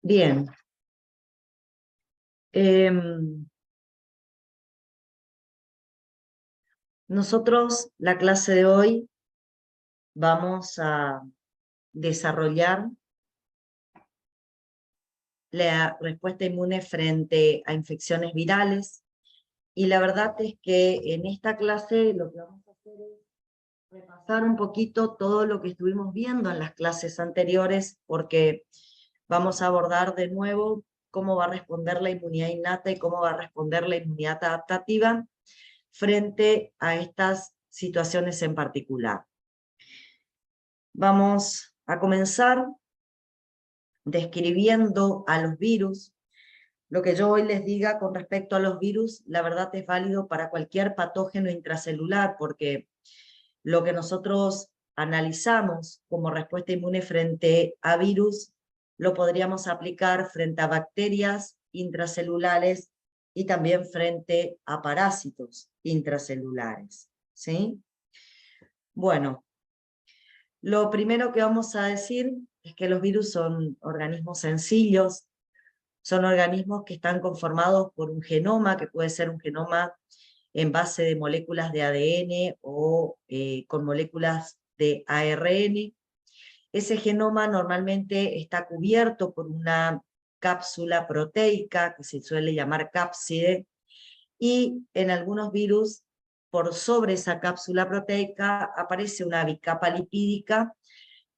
Bien. Nosotros, la clase de hoy, vamos a desarrollar la respuesta inmune frente a infecciones virales. Y la verdad es que en esta clase lo que vamos a hacer es repasar un poquito todo lo que estuvimos viendo en las clases anteriores, porque vamos a abordar de nuevo cómo va a responder la inmunidad innata y cómo va a responder la inmunidad adaptativa frente a estas situaciones en particular. Vamos a comenzar describiendo a los virus. Lo que yo hoy les diga con respecto a los virus, la verdad es válido para cualquier patógeno intracelular, porque lo que nosotros analizamos como respuesta inmune frente a virus, lo podríamos aplicar frente a bacterias intracelulares y también frente a parásitos intracelulares, ¿sí? Bueno, lo primero que vamos a decir es que los virus son organismos sencillos, son organismos que están conformados por un genoma, que puede ser un genoma en base de moléculas de ADN o con moléculas de ARN. Ese genoma normalmente está cubierto por una cápsula proteica, que se suele llamar cápside, y en algunos virus, por sobre esa cápsula proteica, aparece una bicapa lipídica,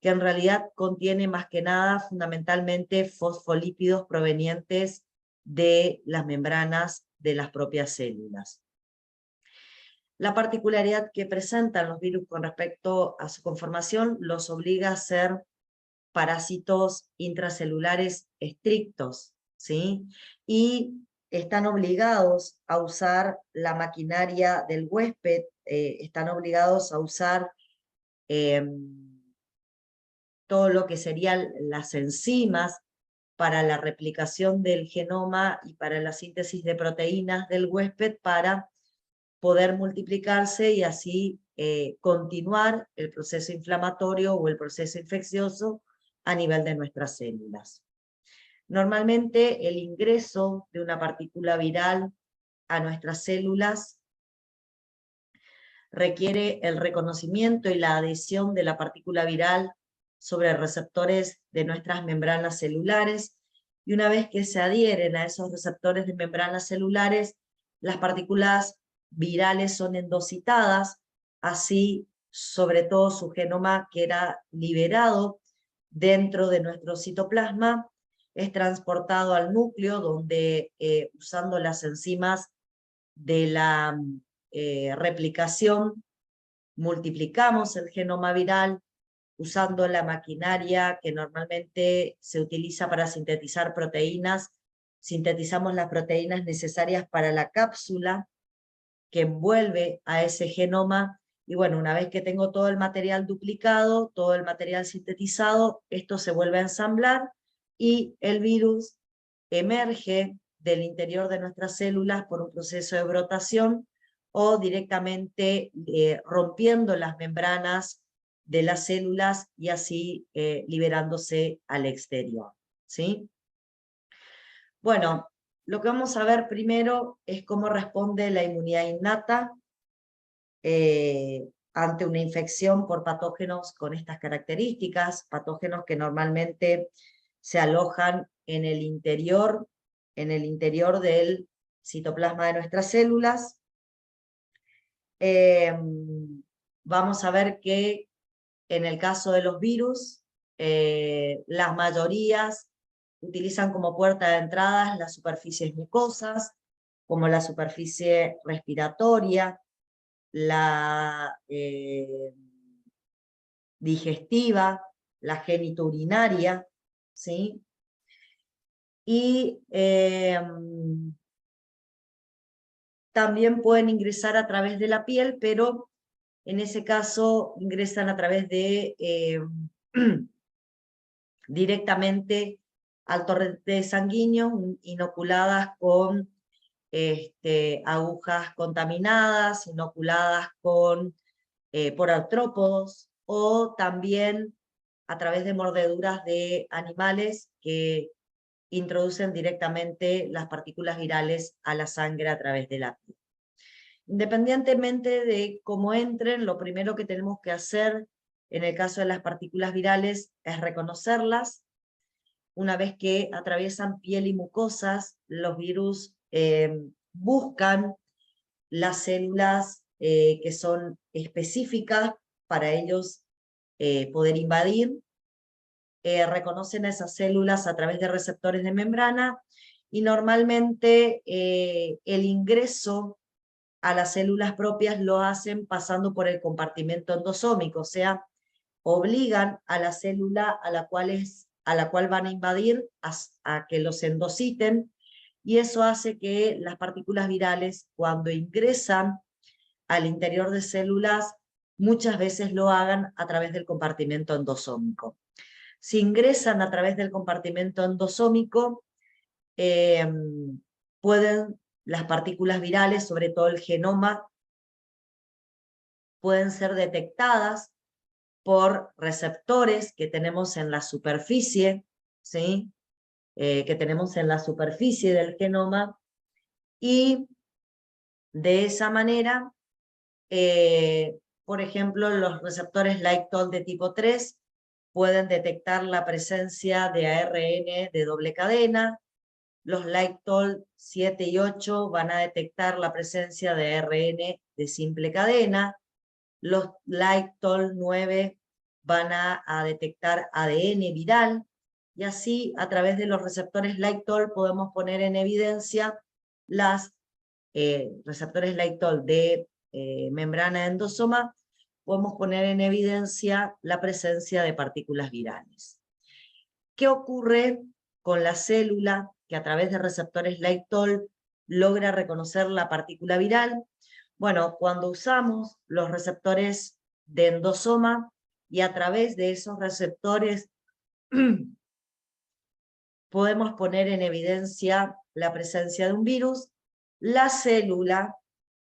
que en realidad contiene más que nada, fundamentalmente, fosfolípidos provenientes de las membranas de las propias células. La particularidad que presentan los virus con respecto a su conformación los obliga a ser parásitos intracelulares estrictos, ¿sí? Y están obligados a usar la maquinaria del huésped, están obligados a usar todo lo que serían las enzimas para la replicación del genoma y para la síntesis de proteínas del huésped para poder multiplicarse y así continuar el proceso inflamatorio o el proceso infeccioso a nivel de nuestras células. Normalmente el ingreso de una partícula viral a nuestras células requiere el reconocimiento y la adhesión de la partícula viral sobre receptores de nuestras membranas celulares, y una vez que se adhieren a esos receptores de membranas celulares, las partículas virales son endocitadas, así sobre todo su genoma que era liberado dentro de nuestro citoplasma, es transportado al núcleo, donde usando las enzimas de la replicación, multiplicamos el genoma viral usando la maquinaria que normalmente se utiliza para sintetizar proteínas. Sintetizamos las proteínas necesarias para la cápsula que envuelve a ese genoma, y bueno, una vez que tengo todo el material duplicado, todo el material sintetizado, esto se vuelve a ensamblar y el virus emerge del interior de nuestras células por un proceso de brotación o directamente rompiendo las membranas de las células y así liberándose al exterior, ¿sí? Bueno, lo que vamos a ver primero es cómo responde la inmunidad innata ante una infección por patógenos con estas características, patógenos que normalmente se alojan en el interior del citoplasma de nuestras células. Vamos a ver que en el caso de los virus, las mayorías utilizan como puerta de entrada las superficies mucosas, como la superficie respiratoria, la digestiva, la genitourinaria, ¿sí? Y también pueden ingresar a través de la piel, pero en ese caso ingresan a través de directamente al torrente sanguíneo, inoculadas con agujas contaminadas, inoculadas con, por artrópodos, o también a través de mordeduras de animales que introducen directamente las partículas virales a la sangre a través de la piel. Independientemente de cómo entren, lo primero que tenemos que hacer en el caso de las partículas virales es reconocerlas. Una vez que atraviesan piel y mucosas, los virus buscan las células que son específicas para ellos poder invadir, reconocen esas células a través de receptores de membrana y normalmente el ingreso a las células propias lo hacen pasando por el compartimento endosómico, o sea, obligan a la célula a la cual van a invadir a que los endociten, y eso hace que las partículas virales, cuando ingresan al interior de células, muchas veces lo hagan a través del compartimento endosómico. Si ingresan a través del compartimento endosómico, pueden las partículas virales, sobre todo el genoma, pueden ser detectadas por receptores que tenemos en la superficie, ¿sí? Que tenemos en la superficie del genoma, y de esa manera, por ejemplo, los receptores LightTOL de tipo 3 pueden detectar la presencia de ARN de doble cadena. Los LightTOL 7 y 8 van a detectar la presencia de ARN de simple cadena. Los LightTOL 9 van a detectar ADN viral, y así a través de los receptores LightTOL podemos poner en evidencia las receptores LightTOL de membrana endosoma, podemos poner en evidencia la presencia de partículas virales. ¿Qué ocurre con la célula que a través de receptores LightTOL logra reconocer la partícula viral? Bueno, cuando usamos los receptores de endosoma y a través de esos receptores podemos poner en evidencia la presencia de un virus, la célula,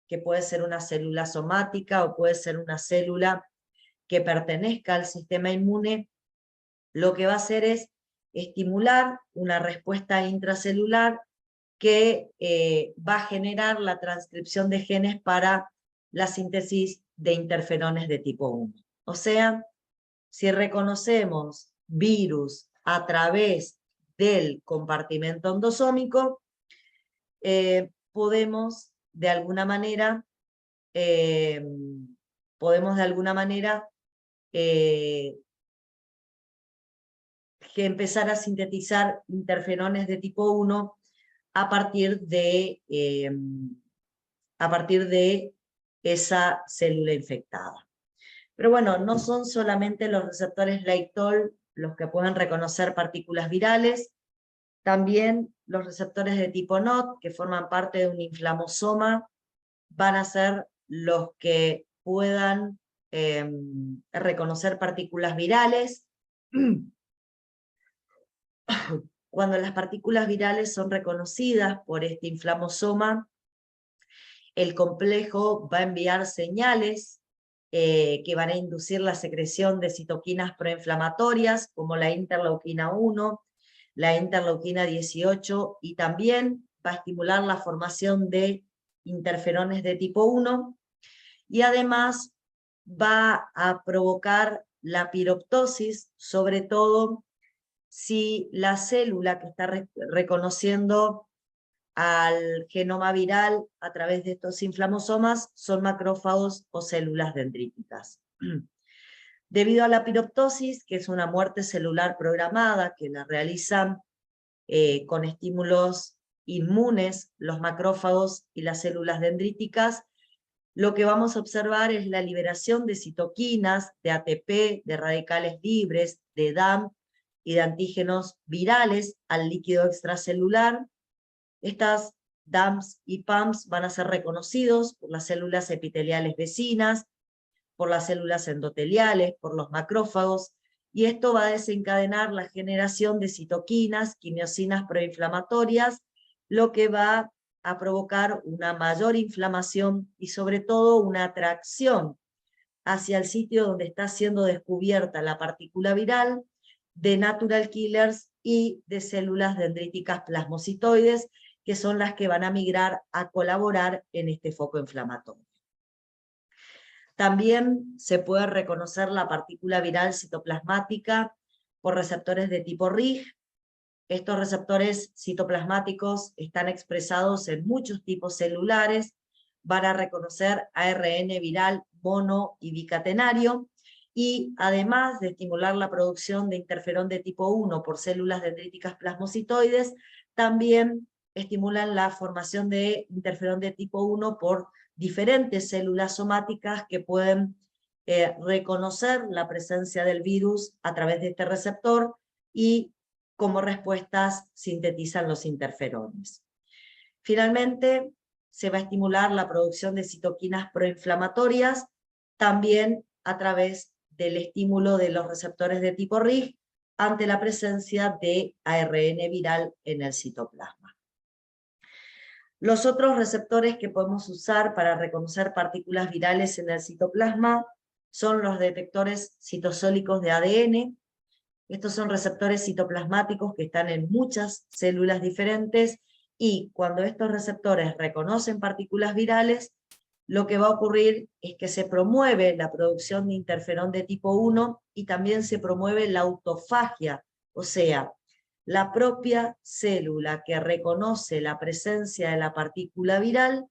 que puede ser una célula somática o puede ser una célula que pertenezca al sistema inmune, lo que va a hacer es estimular una respuesta intracelular que va a generar la transcripción de genes para la síntesis de interferones de tipo 1. O sea, si reconocemos virus a través del compartimento endosómico, podemos de alguna manera que empezar a sintetizar interferones de tipo 1 a partir de esa célula infectada. Pero bueno, no son solamente los receptores LightTOL los que pueden reconocer partículas virales, también los receptores de tipo NOT, que forman parte de un inflamosoma, van a ser los que puedan reconocer partículas virales. Cuando las partículas virales son reconocidas por este inflamosoma, el complejo va a enviar señales que van a inducir la secreción de citoquinas proinflamatorias, como la interleuquina 1, la interleuquina 18, y también va a estimular la formación de interferones de tipo 1, y además va a provocar la piroptosis, sobre todo si la célula que está reconociendo al genoma viral a través de estos inflamosomas son macrófagos o células dendríticas. Debido a la piroptosis, que es una muerte celular programada que la realizan con estímulos inmunes los macrófagos y las células dendríticas, lo que vamos a observar es la liberación de citoquinas, de ATP, de radicales libres, de DAM y de antígenos virales al líquido extracelular. Estas DAMs y PAMs van a ser reconocidos por las células epiteliales vecinas, por las células endoteliales, por los macrófagos, y esto va a desencadenar la generación de citoquinas, quimiosinas proinflamatorias, lo que va a provocar una mayor inflamación y sobre todo una atracción hacia el sitio donde está siendo descubierta la partícula viral de natural killers y de células dendríticas plasmocitoides, que son las que van a migrar a colaborar en este foco inflamatorio. También se puede reconocer la partícula viral citoplasmática por receptores de tipo RIG. Estos receptores citoplasmáticos están expresados en muchos tipos celulares, van a reconocer ARN viral mono y bicatenario, y además de estimular la producción de interferón de tipo 1 por células dendríticas plasmocitoides, también estimulan la formación de interferón de tipo 1 por diferentes células somáticas que pueden reconocer la presencia del virus a través de este receptor y como respuestas sintetizan los interferones. Finalmente, se va a estimular la producción de citoquinas proinflamatorias, también a través del estímulo de los receptores de tipo RIG ante la presencia de ARN viral en el citoplasma. Los otros receptores que podemos usar para reconocer partículas virales en el citoplasma son los detectores citosólicos de ADN. Estos son receptores citoplasmáticos que están en muchas células diferentes, y cuando estos receptores reconocen partículas virales, lo que va a ocurrir es que se promueve la producción de interferón de tipo 1 y también se promueve la autofagia, o sea, la propia célula que reconoce la presencia de la partícula viral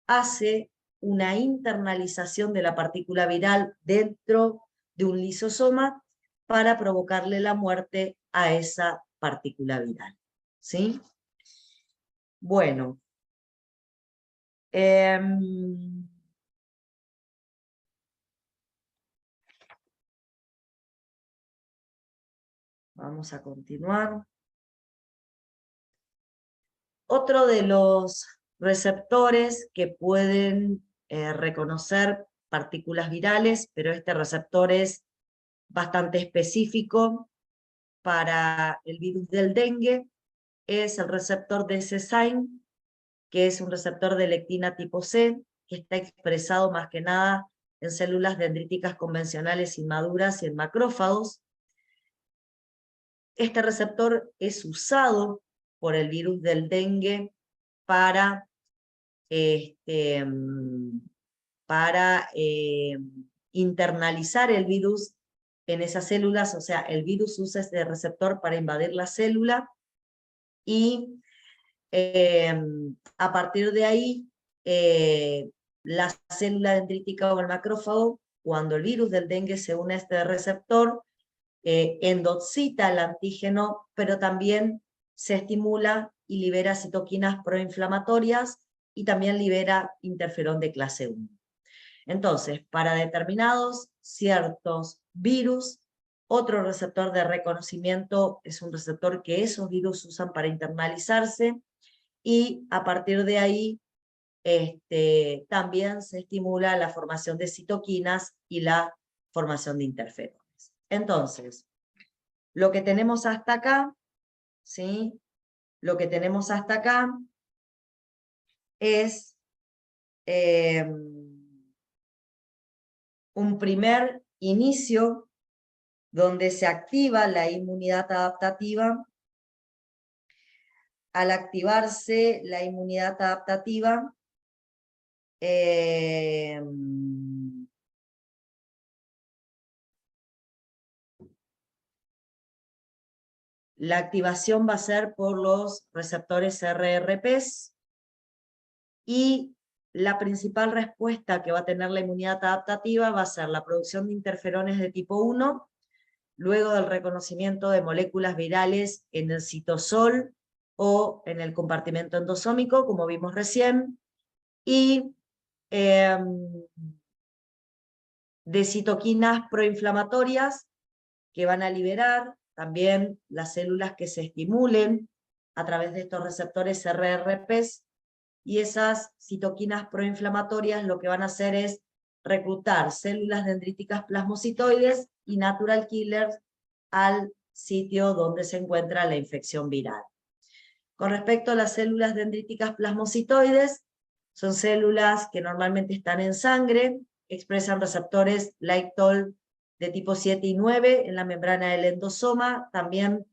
hace una internalización de la partícula viral dentro de un lisosoma para provocarle la muerte a esa partícula viral. ¿Sí? Bueno. Vamos a continuar. Otro de los receptores que pueden reconocer partículas virales, pero este receptor es bastante específico para el virus del dengue, es el receptor de C-Sign, que es un receptor de lectina tipo C, que está expresado más que nada en células dendríticas convencionales inmaduras y en macrófagos. Este receptor es usado por el virus del dengue para internalizar el virus en esas células, o sea, el virus usa este receptor para invadir la célula, y a partir de ahí, la célula dendrítica o el macrófago, cuando el virus del dengue se une a este receptor, endocita el antígeno, pero también se estimula y libera citoquinas proinflamatorias y también libera interferón de clase 1. Entonces, para determinados ciertos virus, otro receptor de reconocimiento es un receptor que esos virus usan para internalizarse, y a partir de ahí también se estimula la formación de citoquinas y la formación de interferones. Entonces, lo que tenemos hasta acá, ¿sí? Lo que tenemos hasta acá es un primer inicio donde se activa la inmunidad adaptativa. Al activarse la inmunidad adaptativa, la activación va a ser por los receptores RRPs, y la principal respuesta que va a tener la inmunidad adaptativa va a ser la producción de interferones de tipo 1, luego del reconocimiento de moléculas virales en el citosol o en el compartimento endosómico, como vimos recién, y de citoquinas proinflamatorias que van a liberar también las células que se estimulen a través de estos receptores RRPs, y esas citoquinas proinflamatorias lo que van a hacer es reclutar células dendríticas plasmocitoides y natural killers al sitio donde se encuentra la infección viral. Con respecto a las células dendríticas plasmocitoides, son células que normalmente están en sangre, expresan receptores LightTOL de tipo 7 y 9 en la membrana del endosoma, también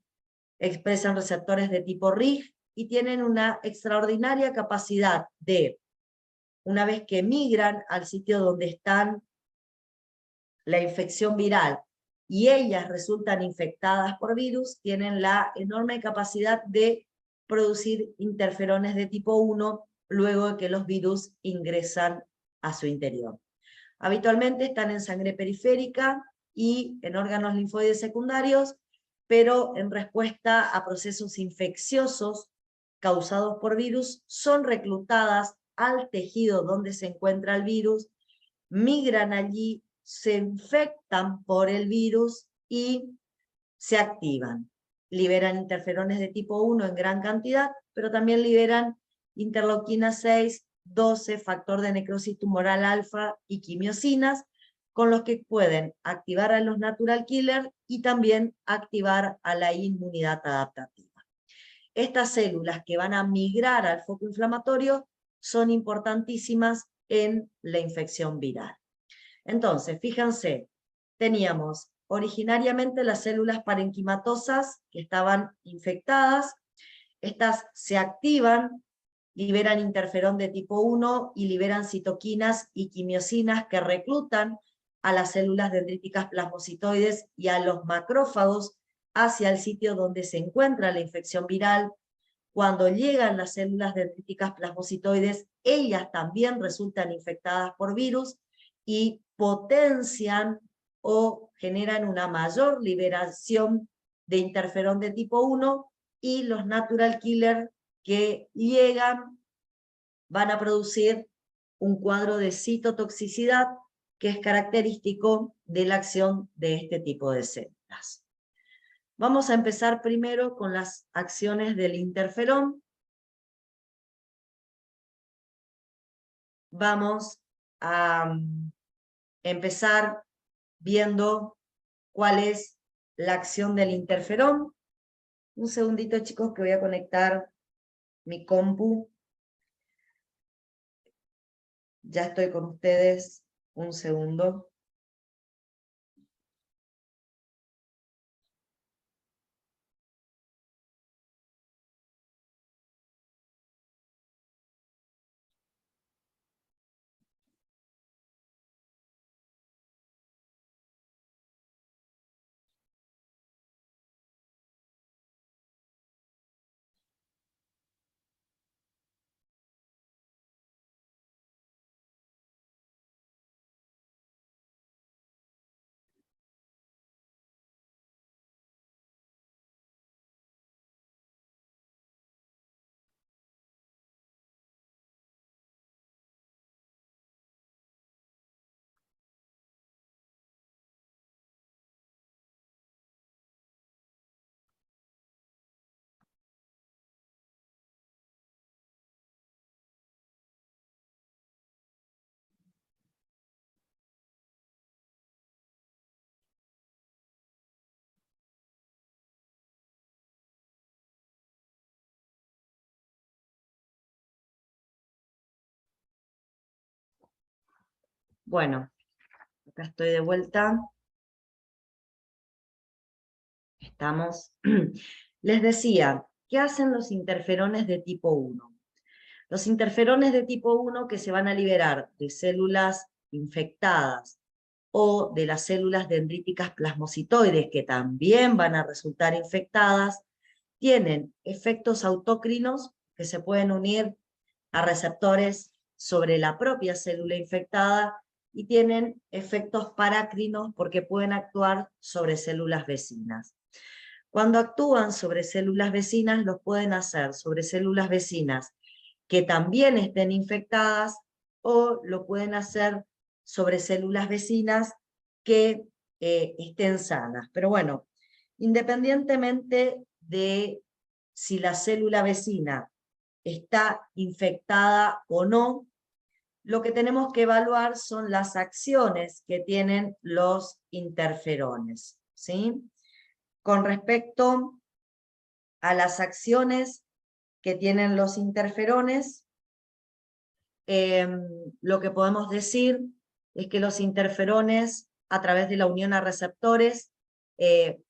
expresan receptores de tipo RIG y tienen una extraordinaria capacidad de, una vez que migran al sitio donde están la infección viral y ellas resultan infectadas por virus, tienen la enorme capacidad de producir interferones de tipo 1 luego de que los virus ingresan a su interior. Habitualmente están en sangre periférica y en órganos linfoides secundarios, pero en respuesta a procesos infecciosos causados por virus, son reclutadas al tejido donde se encuentra el virus, migran allí, se infectan por el virus y se activan. Liberan interferones de tipo 1 en gran cantidad, pero también liberan interleuquina 6, 12, factor de necrosis tumoral alfa y quimiosinas, con los que pueden activar a los natural killer y también activar a la inmunidad adaptativa. Estas células que van a migrar al foco inflamatorio son importantísimas en la infección viral. Entonces, fíjense, teníamos originariamente las células parenquimatosas que estaban infectadas, estas se activan, liberan interferón de tipo 1 y liberan citoquinas y quimiosinas que reclutan a las células dendríticas plasmocitoides y a los macrófagos hacia el sitio donde se encuentra la infección viral. Cuando llegan las células dendríticas plasmocitoides, ellas también resultan infectadas por virus y potencian o generan una mayor liberación de interferón de tipo 1 y los natural killer que llegan van a producir un cuadro de citotoxicidad que es característico de la acción de este tipo de células. Vamos a empezar primero con las acciones del interferón. Vamos a empezar viendo cuál es la acción del interferón. Un segundito, chicos, que voy a conectar mi compu. Ya estoy con ustedes. Un segundo. Bueno, acá estoy de vuelta. Estamos. Les decía, ¿qué hacen los interferones de tipo 1? Los interferones de tipo 1 que se van a liberar de células infectadas o de las células dendríticas plasmocitoides que también van a resultar infectadas, tienen efectos autócrinos que se pueden unir a receptores sobre la propia célula infectada y tienen efectos parácrinos porque pueden actuar sobre células vecinas. Cuando actúan sobre células vecinas, los pueden hacer sobre células vecinas que también estén infectadas o lo pueden hacer sobre células vecinas que estén sanas. Pero bueno, independientemente de si la célula vecina está infectada o no, lo que tenemos que evaluar son las acciones que tienen los interferones, ¿sí? Con respecto a las acciones que tienen los interferones, lo que podemos decir es que los interferones, a través de la unión a receptores,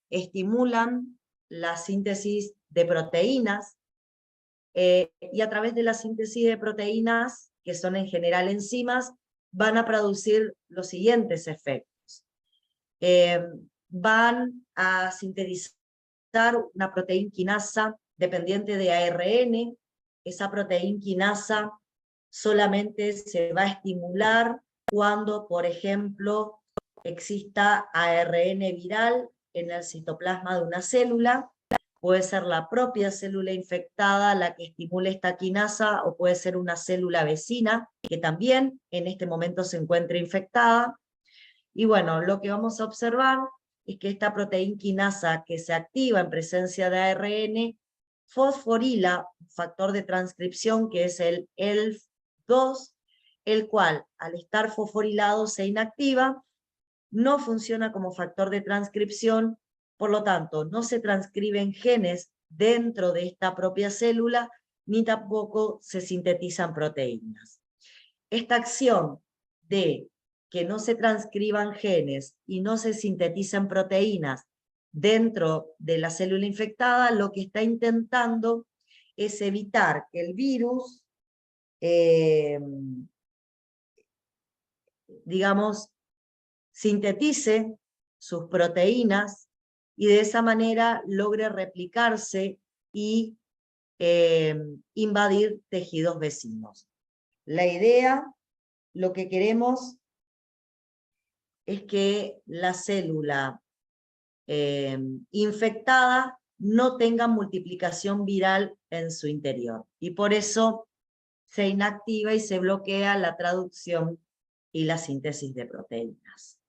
estimulan la síntesis de proteínas, y a través de la síntesis de proteínas, que son en general enzimas, van a producir los siguientes efectos. Van a sintetizar una proteína quinasa dependiente de ARN. Esa proteína quinasa solamente se va a estimular cuando, por ejemplo, exista ARN viral en el citoplasma de una célula. Puede ser la propia célula infectada la que estimule esta quinasa, o puede ser una célula vecina que también en este momento se encuentra infectada. Y bueno, lo que vamos a observar es que esta proteína quinasa que se activa en presencia de ARN fosforila un factor de transcripción que es el ELF2, el cual al estar fosforilado se inactiva, no funciona como factor de transcripción, por lo tanto no se transcriben genes dentro de esta propia célula, ni tampoco se sintetizan proteínas. Esta acción de que no se transcriban genes y no se sinteticen proteínas dentro de la célula infectada, lo que está intentando es evitar que el virus, digamos, sintetice sus proteínas y de esa manera logre replicarse y invadir tejidos vecinos. La idea, lo que queremos es que la célula infectada no tenga multiplicación viral en su interior. Y por eso se inactiva y se bloquea la traducción y la síntesis de proteínas.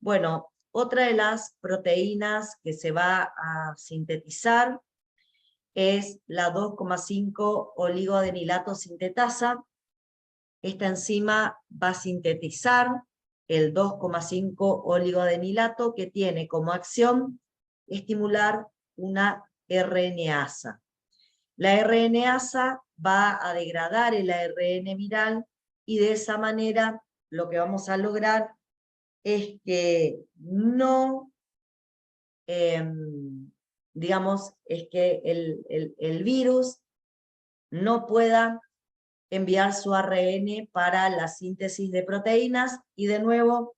Bueno, otra de las proteínas que se va a sintetizar es la 2,5 oligoadenilato sintetasa. Esta enzima va a sintetizar el 2,5 oligoadenilato que tiene como acción estimular una RNasa. La RNasa va a degradar el ARN viral y de esa manera lo que vamos a lograr es que no, digamos, es que el virus no pueda enviar su ARN para la síntesis de proteínas, y de nuevo,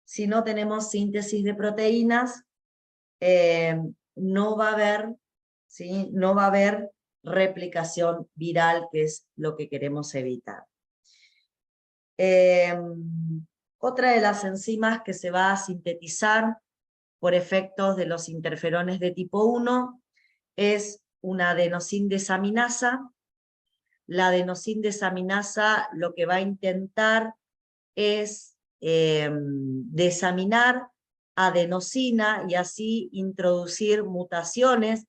si no tenemos síntesis de proteínas, no va a haber, ¿sí? No va a haber replicación viral, que es lo que queremos evitar. Otra de las enzimas que se va a sintetizar por efectos de los interferones de tipo 1 es una adenosíndesaminasa. La adenosíndesaminasa lo que va a intentar es desaminar adenosina y así introducir mutaciones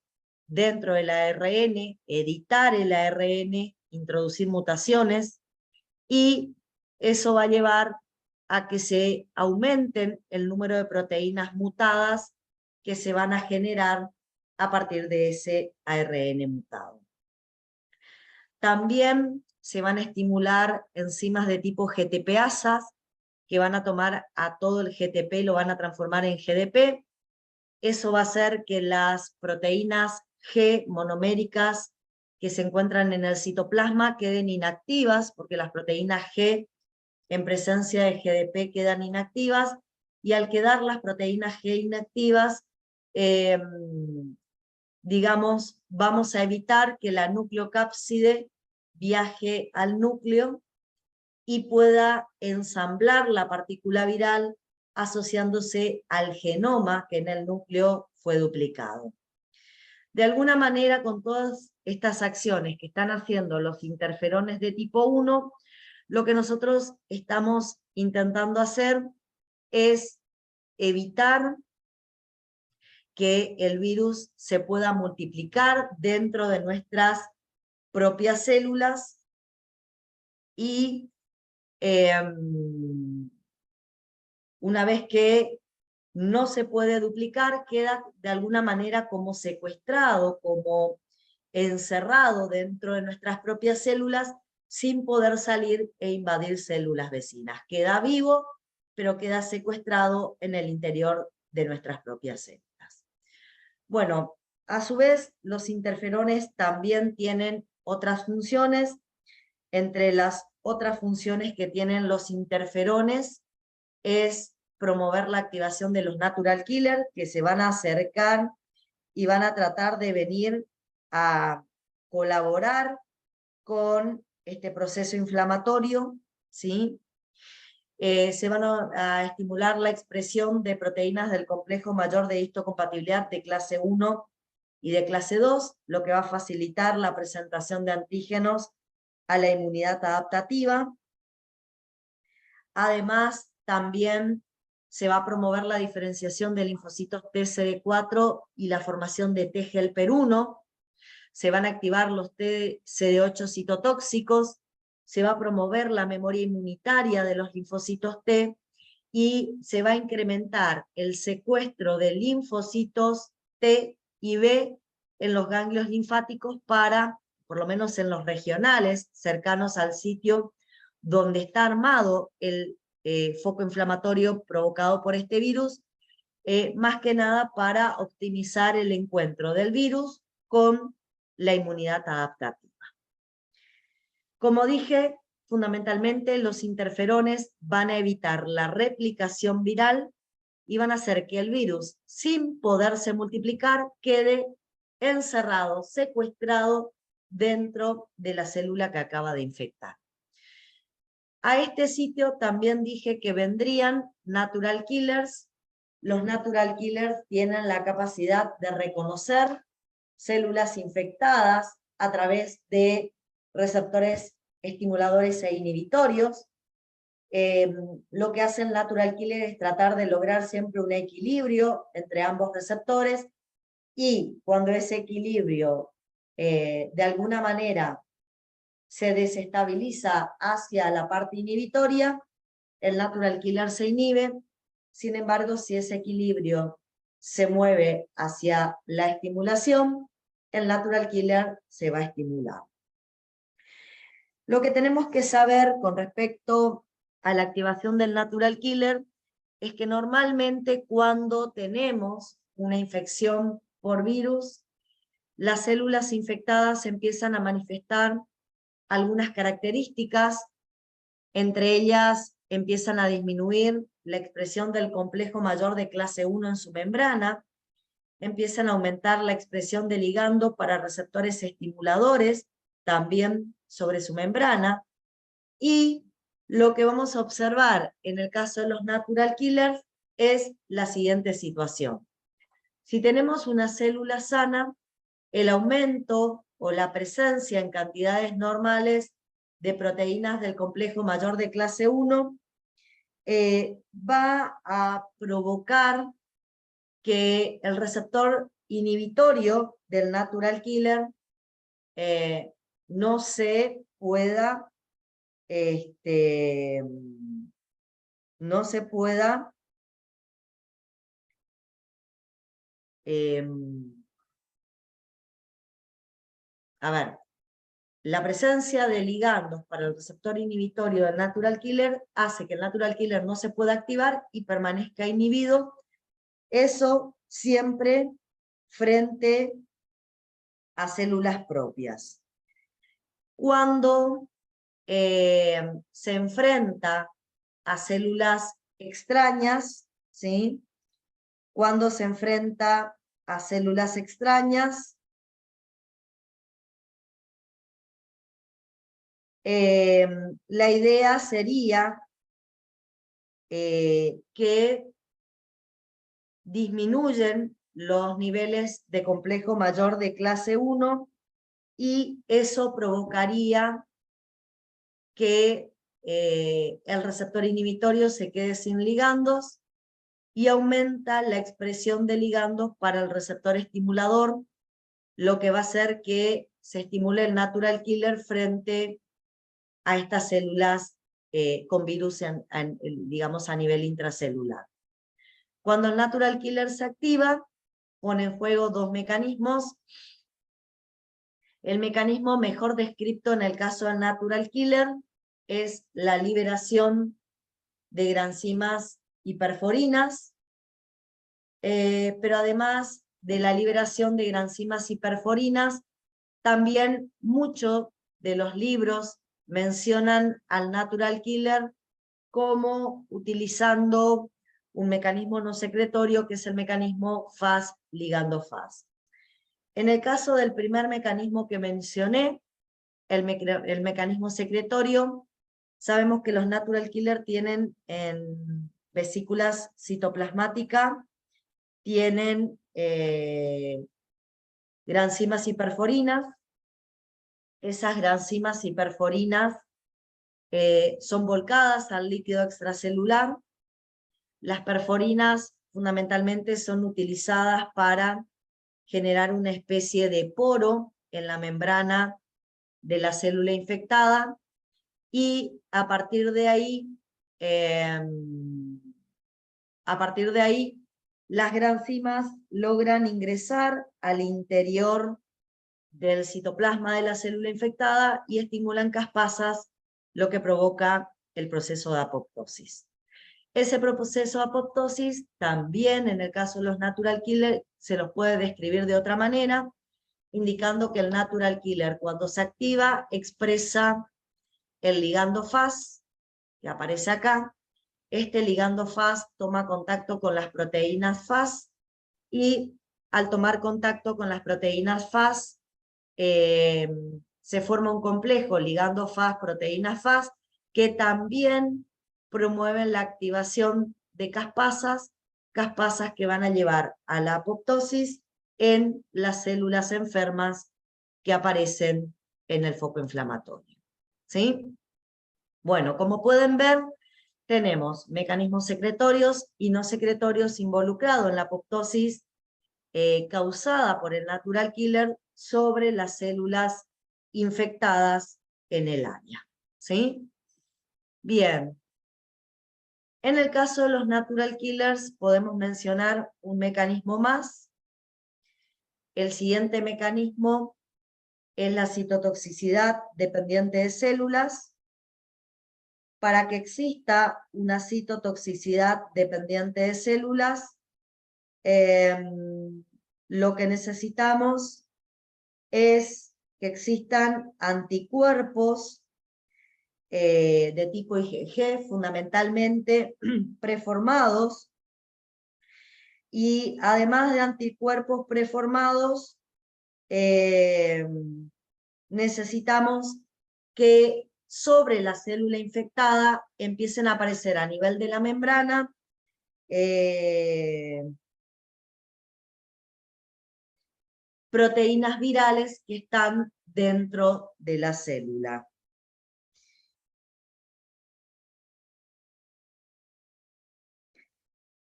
dentro del ARN, editar el ARN, introducir mutaciones, y eso va a llevar a que se aumenten el número de proteínas mutadas que se van a generar a partir de ese ARN mutado. También se van a estimular enzimas de tipo GTPasas, que van a tomar a todo el GTP y lo van a transformar en GDP. Eso va a hacer que las proteínas G monoméricas que se encuentran en el citoplasma queden inactivas, porque las proteínas G en presencia de GDP quedan inactivas, y al quedar las proteínas G inactivas, digamos, vamos a evitar que la nucleocápside viaje al núcleo y pueda ensamblar la partícula viral asociándose al genoma que en el núcleo fue duplicado. De alguna manera, con todas estas acciones que están haciendo los interferones de tipo 1, lo que nosotros estamos intentando hacer es evitar que el virus se pueda multiplicar dentro de nuestras propias células, y una vez que no se puede duplicar, queda de alguna manera como secuestrado, como encerrado dentro de nuestras propias células, sin poder salir e invadir células vecinas. Queda vivo, pero queda secuestrado en el interior de nuestras propias células. Bueno, A su vez, los interferones también tienen otras funciones. Entre las otras funciones que tienen los interferones es promover la activación de los natural killers, que se van a acercar y van a tratar de venir a colaborar con este proceso inflamatorio, ¿sí? Se van a estimular la expresión de proteínas del complejo mayor de histocompatibilidad de clase 1 y de clase 2, lo que va a facilitar la presentación de antígenos a la inmunidad adaptativa. Además, también se va a promover la diferenciación de linfocitos TCD4 y la formación de T-helper-1. Se van a activar los TCD8 citotóxicos, se va a promover la memoria inmunitaria de los linfocitos T y se va a incrementar el secuestro de linfocitos T y B en los ganglios linfáticos para, por lo menos en los regionales, cercanos al sitio donde está armado el foco inflamatorio provocado por este virus, más que nada para optimizar el encuentro del virus con la inmunidad adaptativa. Como dije, fundamentalmente los interferones van a evitar la replicación viral y van a hacer que el virus, sin poderse multiplicar, quede encerrado, secuestrado dentro de la célula que acaba de infectar. A este sitio también dije que vendrían natural killers. Los natural killers tienen la capacidad de reconocer células infectadas a través de receptores estimuladores e inhibitorios. Lo que hace el natural killer es tratar de lograr siempre un equilibrio entre ambos receptores, y cuando ese equilibrio de alguna manera se desestabiliza hacia la parte inhibitoria, el natural killer se inhibe. Sin embargo, si ese equilibrio se mueve hacia la estimulación, el natural killer se va a estimular. Lo que tenemos que saber con respecto a la activación del natural killer es que normalmente cuando tenemos una infección por virus, las células infectadas empiezan a manifestar algunas características. Entre ellas empiezan a disminuir la expresión del complejo mayor de clase 1 en su membrana, empiezan a aumentar la expresión de ligando para receptores estimuladores, también sobre su membrana, y lo que vamos a observar en el caso de los natural killers es la siguiente situación. Si tenemos una célula sana, el aumento o la presencia en cantidades normales de proteínas del complejo mayor de clase 1 va a provocar que el receptor inhibitorio del natural killer no se pueda a ver, la presencia de ligandos para el receptor inhibitorio del natural killer hace que el natural killer no se pueda activar y permanezca inhibido. Eso siempre frente a células propias. Cuando se enfrenta a células extrañas, ¿sí? Cuando se enfrenta a células extrañas, la idea sería que disminuyen los niveles de complejo mayor de clase 1 y eso provocaría que el receptor inhibitorio se quede sin ligandos y aumenta la expresión de ligandos para el receptor estimulador, lo que va a hacer que se estimule el natural killer frente a estas células con virus, digamos, a nivel intracelular. Cuando el natural killer se activa, pone en juego dos mecanismos. El mecanismo mejor descrito en el caso del natural killer es la liberación de granzimas y perforinas, pero además de la liberación de granzimas y perforinas. También muchos de los libros mencionan al natural killer como utilizando un mecanismo no secretorio, que es el mecanismo Fas ligando Fas. En el caso del primer mecanismo que mencioné, el mecanismo secretorio, sabemos que los natural killer tienen en vesículas citoplasmáticas, tienen granzimas y perforinas. Esas granzimas y perforinas son volcadas al líquido extracelular. Las perforinas fundamentalmente son utilizadas para generar una especie de poro en la membrana de la célula infectada, y a partir de ahí las granzimas logran ingresar al interior del citoplasma de la célula infectada y estimulan caspasas, lo que provoca el proceso de apoptosis. Ese proceso de apoptosis también, en el caso de los natural killer, se los puede describir de otra manera, indicando que el natural killer, cuando se activa, expresa el ligando Fas, que aparece acá. Este ligando Fas toma contacto con las proteínas Fas, y al tomar contacto con las proteínas Fas, se forma un complejo ligando Fas, proteínas Fas, que también promueven la activación de caspasas que van a llevar a la apoptosis en las células enfermas que aparecen en el foco inflamatorio. ¿Sí? Bueno, como pueden ver, tenemos mecanismos secretorios y no secretorios involucrados en la apoptosis causada por el natural killer sobre las células infectadas en el área. ¿Sí? Bien. En el caso de los natural killers podemos mencionar un mecanismo más. El siguiente mecanismo es la citotoxicidad dependiente de células. Para que exista una citotoxicidad dependiente de células, lo que necesitamos es que existan anticuerpos de tipo IgG, fundamentalmente preformados, y además de anticuerpos preformados, necesitamos que sobre la célula infectada empiecen a aparecer a nivel de la membrana proteínas virales que están dentro de la célula.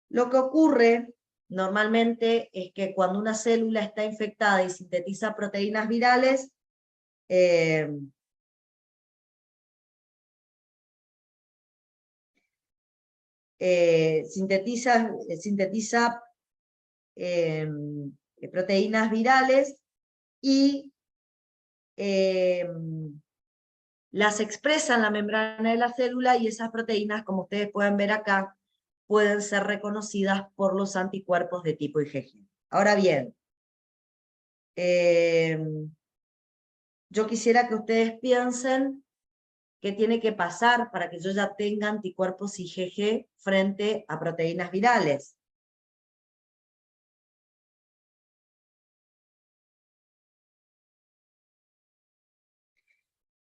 Lo que ocurre normalmente es que cuando una célula está infectada y sintetiza proteínas virales, sintetiza proteínas virales y las expresa en la membrana de la célula, y esas proteínas, como ustedes pueden ver acá, pueden ser reconocidas por los anticuerpos de tipo IgG. Ahora bien, yo quisiera que ustedes piensen qué tiene que pasar para que yo ya tenga anticuerpos IgG frente a proteínas virales.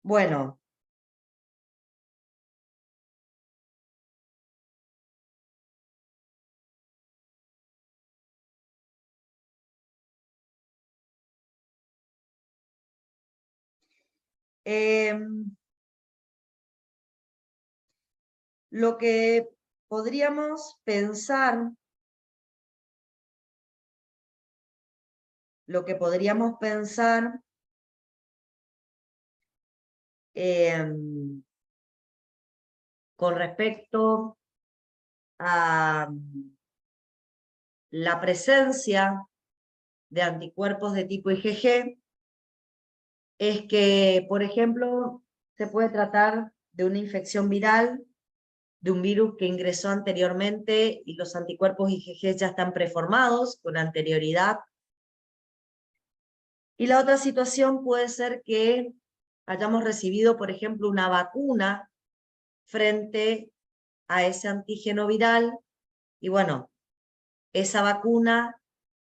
Bueno, lo que podríamos pensar, con respecto a la presencia de anticuerpos de tipo IgG es que, por ejemplo, se puede tratar de una infección viral, de un virus que ingresó anteriormente y los anticuerpos IgG ya están preformados con anterioridad Y la otra situación puede ser que hayamos recibido, por ejemplo, una vacuna frente a ese antígeno viral, y bueno, esa vacuna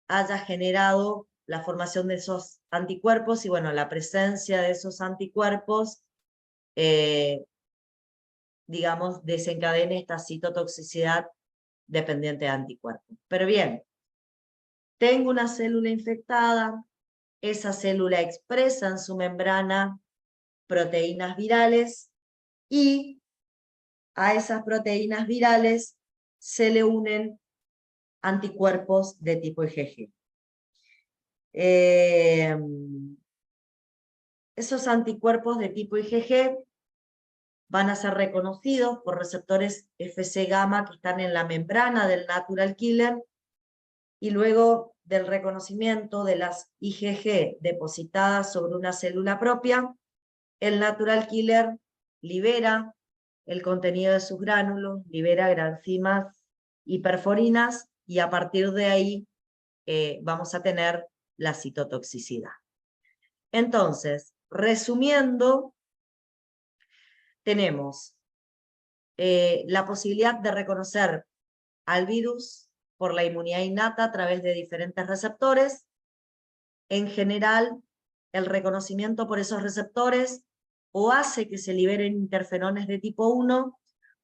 haya generado la formación de esos anticuerpos, y bueno, la presencia de esos anticuerpos, digamos, desencadene esta citotoxicidad dependiente de anticuerpos. Pero bien, tengo una célula infectada, esa célula expresa en su membrana proteínas virales, y a esas proteínas virales se le unen anticuerpos de tipo IgG. Esos anticuerpos de tipo IgG van a ser reconocidos por receptores Fc gamma que están en la membrana del natural killer, y luego del reconocimiento de las IgG depositadas sobre una célula propia, el natural killer libera el contenido de sus gránulos, libera granzimas y perforinas, y a partir de ahí vamos a tener la citotoxicidad. Entonces, resumiendo, tenemos la posibilidad de reconocer al virus por la inmunidad innata a través de diferentes receptores. En general, el reconocimiento por esos receptores o hace que se liberen interferones de tipo 1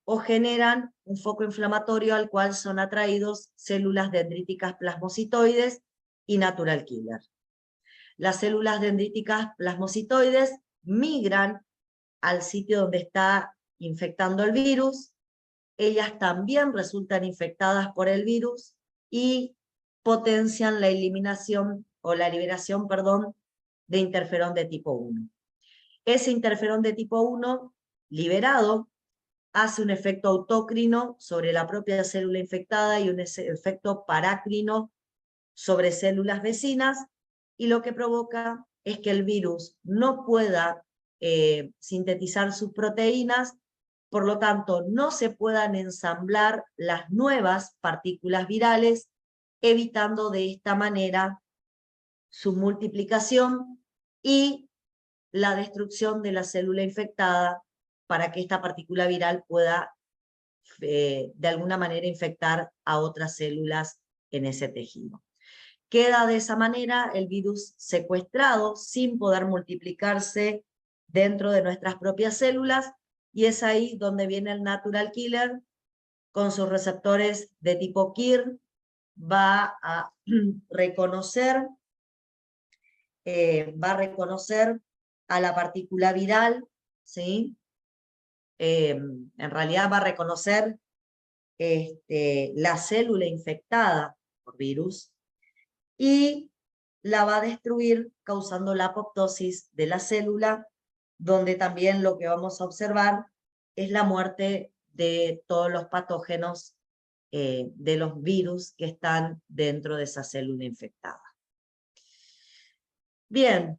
o generan un foco inflamatorio al cual son atraídos células dendríticas plasmocitoides y natural killer. Las células dendríticas plasmocitoides migran al sitio donde está infectando el virus, ellas también resultan infectadas por el virus y potencian la eliminación o la liberación, perdón, de interferón de tipo 1. Ese interferón de tipo 1 liberado hace un efecto autócrino sobre la propia célula infectada y un efecto parácrino sobre células vecinas, y lo que provoca es que el virus no pueda sintetizar sus proteínas, por lo tanto no se puedan ensamblar las nuevas partículas virales, evitando de esta manera su multiplicación y la destrucción de la célula infectada para que esta partícula viral pueda de alguna manera infectar a otras células en ese tejido. Queda de esa manera el virus secuestrado sin poder multiplicarse dentro de nuestras propias células, y es ahí donde viene el natural killer con sus receptores de tipo KIR, va a reconocer a la partícula viral, ¿sí? En realidad va a reconocer la célula infectada por virus y la va a destruir causando la apoptosis de la célula, donde también lo que vamos a observar es la muerte de todos los patógenos de los virus que están dentro de esa célula infectada. Bien,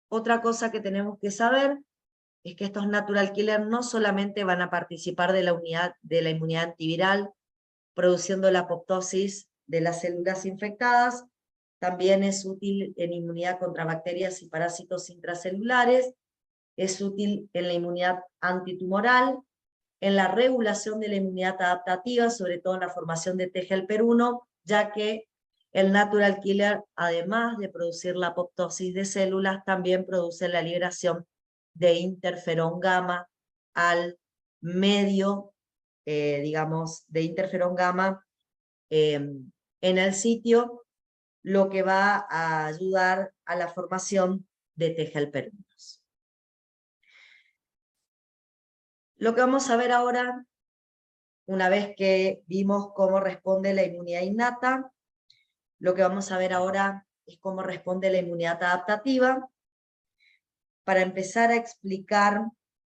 otra cosa que tenemos que saber es que estos natural killers no solamente van a participar de la inmunidad antiviral, produciendo la apoptosis de las células infectadas, también es útil en inmunidad contra bacterias y parásitos intracelulares, es útil en la inmunidad antitumoral, en la regulación de la inmunidad adaptativa, sobre todo en la formación de TGLP1, ya que el natural killer, además de producir la apoptosis de células, también produce la liberación de interferón gamma al medio, digamos, de interferón gamma en el sitio, lo que va a ayudar a la formación de TGLP1. Lo que vamos a ver ahora, una vez que vimos cómo responde la inmunidad innata, lo que vamos a ver ahora es cómo responde la inmunidad adaptativa. Para empezar a explicar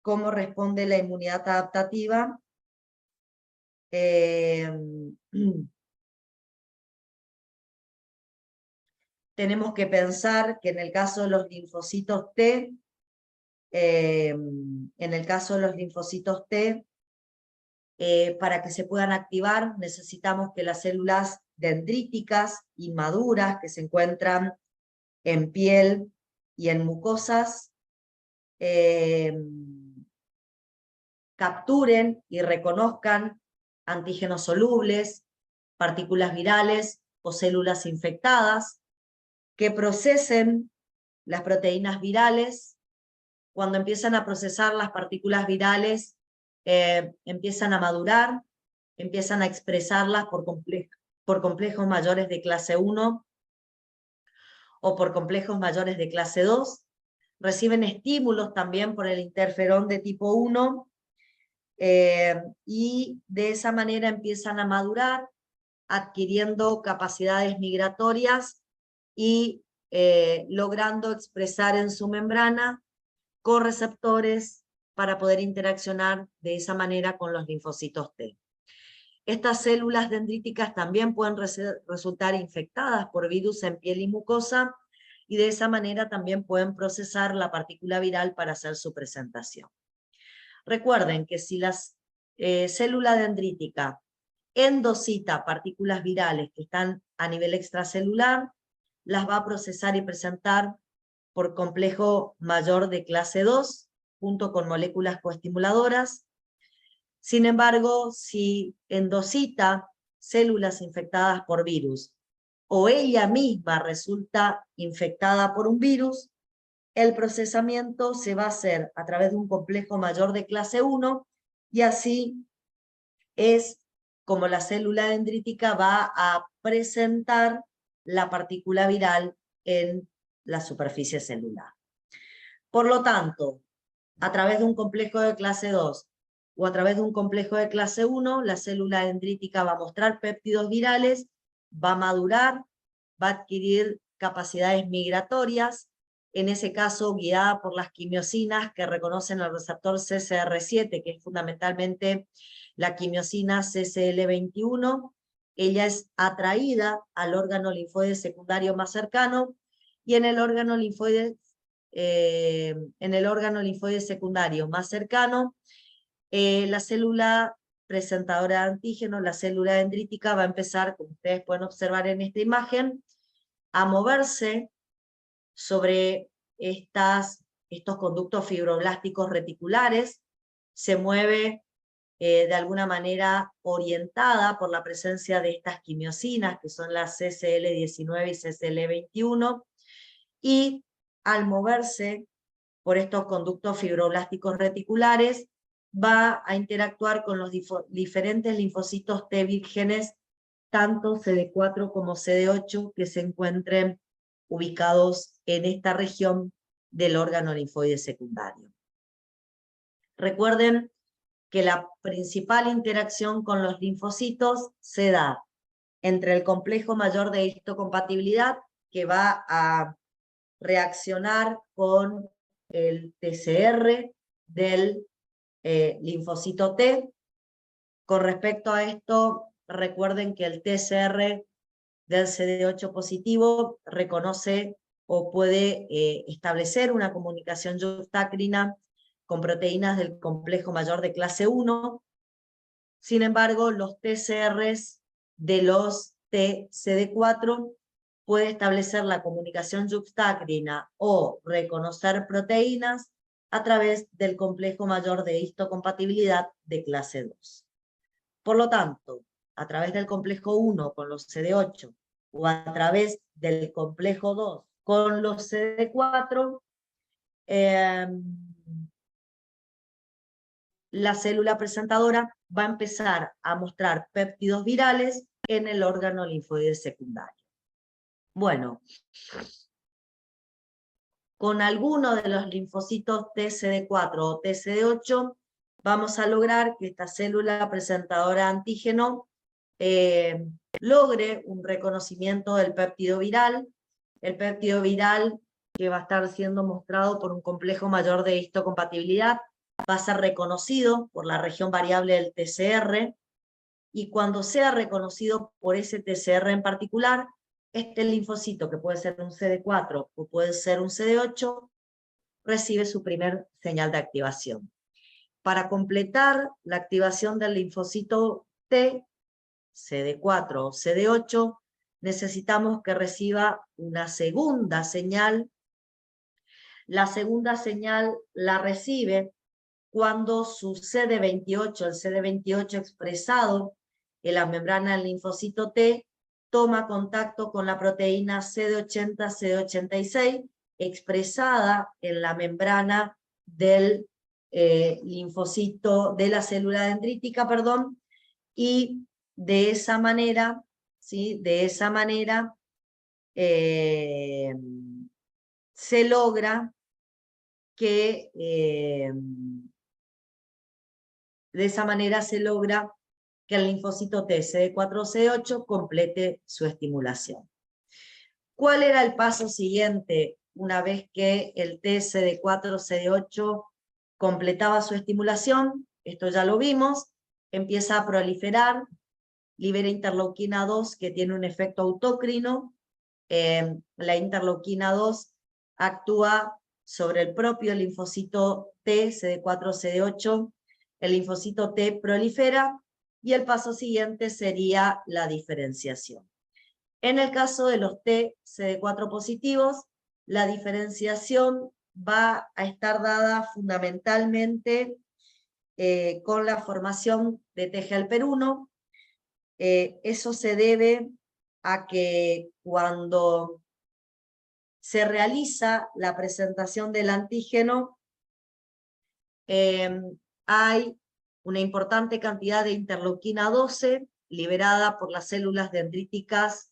cómo responde la inmunidad adaptativa, tenemos que pensar que en el caso de los linfocitos T, para que se puedan activar necesitamos que las células dendríticas inmaduras que se encuentran en piel y en mucosas, capturen y reconozcan antígenos solubles, partículas virales o células infectadas, que procesen las proteínas virales. Cuando empiezan a procesar las partículas virales, empiezan a madurar, empiezan a expresarlas por complejos mayores de clase 1 o por complejos mayores de clase 2, reciben estímulos también por el interferón de tipo 1, y de esa manera empiezan a madurar, adquiriendo capacidades migratorias y logrando expresar en su membrana correceptores para poder interaccionar de esa manera con los linfocitos T. Estas células dendríticas también pueden resultar infectadas por virus en piel y mucosa, y de esa manera también pueden procesar la partícula viral para hacer su presentación. Recuerden que si la célula dendrítica endocita partículas virales que están a nivel extracelular, las va a procesar y presentar por complejo mayor de clase 2, junto con moléculas coestimuladoras. Sin embargo, si endocita células infectadas por virus o ella misma resulta infectada por un virus, el procesamiento se va a hacer a través de un complejo mayor de clase 1, y así es como la célula dendrítica va a presentar la partícula viral en la superficie celular. Por lo tanto, a través de un complejo de clase 2 o a través de un complejo de clase 1, la célula dendrítica va a mostrar péptidos virales, va a madurar, va a adquirir capacidades migratorias, en ese caso guiada por las quimiosinas que reconocen el receptor CCR7, que es fundamentalmente la quimiosina CCL21. Ella es atraída al órgano linfoide secundario más cercano, y en el órgano linfoide secundario más cercano, la célula presentadora de antígenos, la célula dendrítica, va a empezar, como ustedes pueden observar en esta imagen, a moverse sobre estos conductos fibroblásticos reticulares, se mueve de alguna manera orientada por la presencia de estas quimiosinas, que son las CCL19 y CCL21, y al moverse por estos conductos fibroblásticos reticulares, va a interactuar con los diferentes linfocitos T vírgenes, tanto CD4 como CD8, que se encuentren ubicados en esta región del órgano linfoide secundario. Recuerden que la principal interacción con los linfocitos se da entre el complejo mayor de histocompatibilidad, que va a reaccionar con el TCR del linfocito T. Con respecto a esto, recuerden que el TCR del CD8 positivo reconoce o puede establecer una comunicación yuxtacrina con proteínas del complejo mayor de clase 1. Sin embargo, los TCRs de los TCD4 puede establecer la comunicación yuxtacrina o reconocer proteínas a través del complejo mayor de histocompatibilidad de clase 2. Por lo tanto, a través del complejo 1 con los CD8 o a través del complejo 2 con los CD4, la célula presentadora va a empezar a mostrar péptidos virales en el órgano linfoide secundario. Bueno, con alguno de los linfocitos TCD4 o TCD8 vamos a lograr que esta célula presentadora de antígeno logre un reconocimiento del péptido viral, el péptido viral que va a estar siendo mostrado por un complejo mayor de histocompatibilidad, va a ser reconocido por la región variable del TCR, y cuando sea reconocido por ese TCR en particular, este linfocito, que puede ser un CD4 o puede ser un CD8, recibe su primer señal de activación. Para completar la activación del linfocito T, CD4 o CD8, necesitamos que reciba una segunda señal. La segunda señal la recibe cuando su CD28, el CD28 expresado en la membrana del linfocito T, toma contacto con la proteína CD80, CD86, expresada en la membrana del linfocito, de la célula dendrítica, perdón, y de esa manera, ¿sí? De esa manera se logra que de esa manera se logra que el linfocito T CD4-CD8 complete su estimulación. ¿Cuál era el paso siguiente una vez que el T CD4-CD8 completaba su estimulación? Esto ya lo vimos, empieza a proliferar, libera interleuquina 2 que tiene un efecto autócrino. La interleuquina 2 actúa sobre el propio linfocito T, CD4-CD8, el linfocito T prolifera y el paso siguiente sería la diferenciación. En el caso de los T CD4 positivos, la diferenciación va a estar dada fundamentalmente con la formación de TGLP1. Eso se debe a que cuando se realiza la presentación del antígeno, hay una importante cantidad de interleuquina 12 liberada por las células dendríticas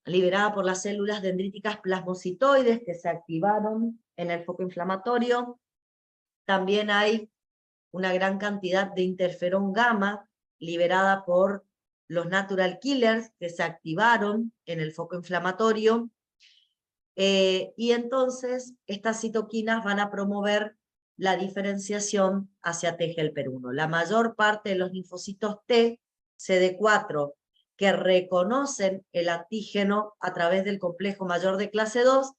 liberada por las células dendríticas plasmocitoides que se activaron en el foco inflamatorio. También hay una gran cantidad de interferón gamma liberada por los natural killers que se activaron en el foco inflamatorio. Y entonces estas citoquinas van a promover la diferenciación hacia TGLP1. La mayor parte de los linfocitos T, CD4, que reconocen el antígeno a través del complejo mayor de clase 2,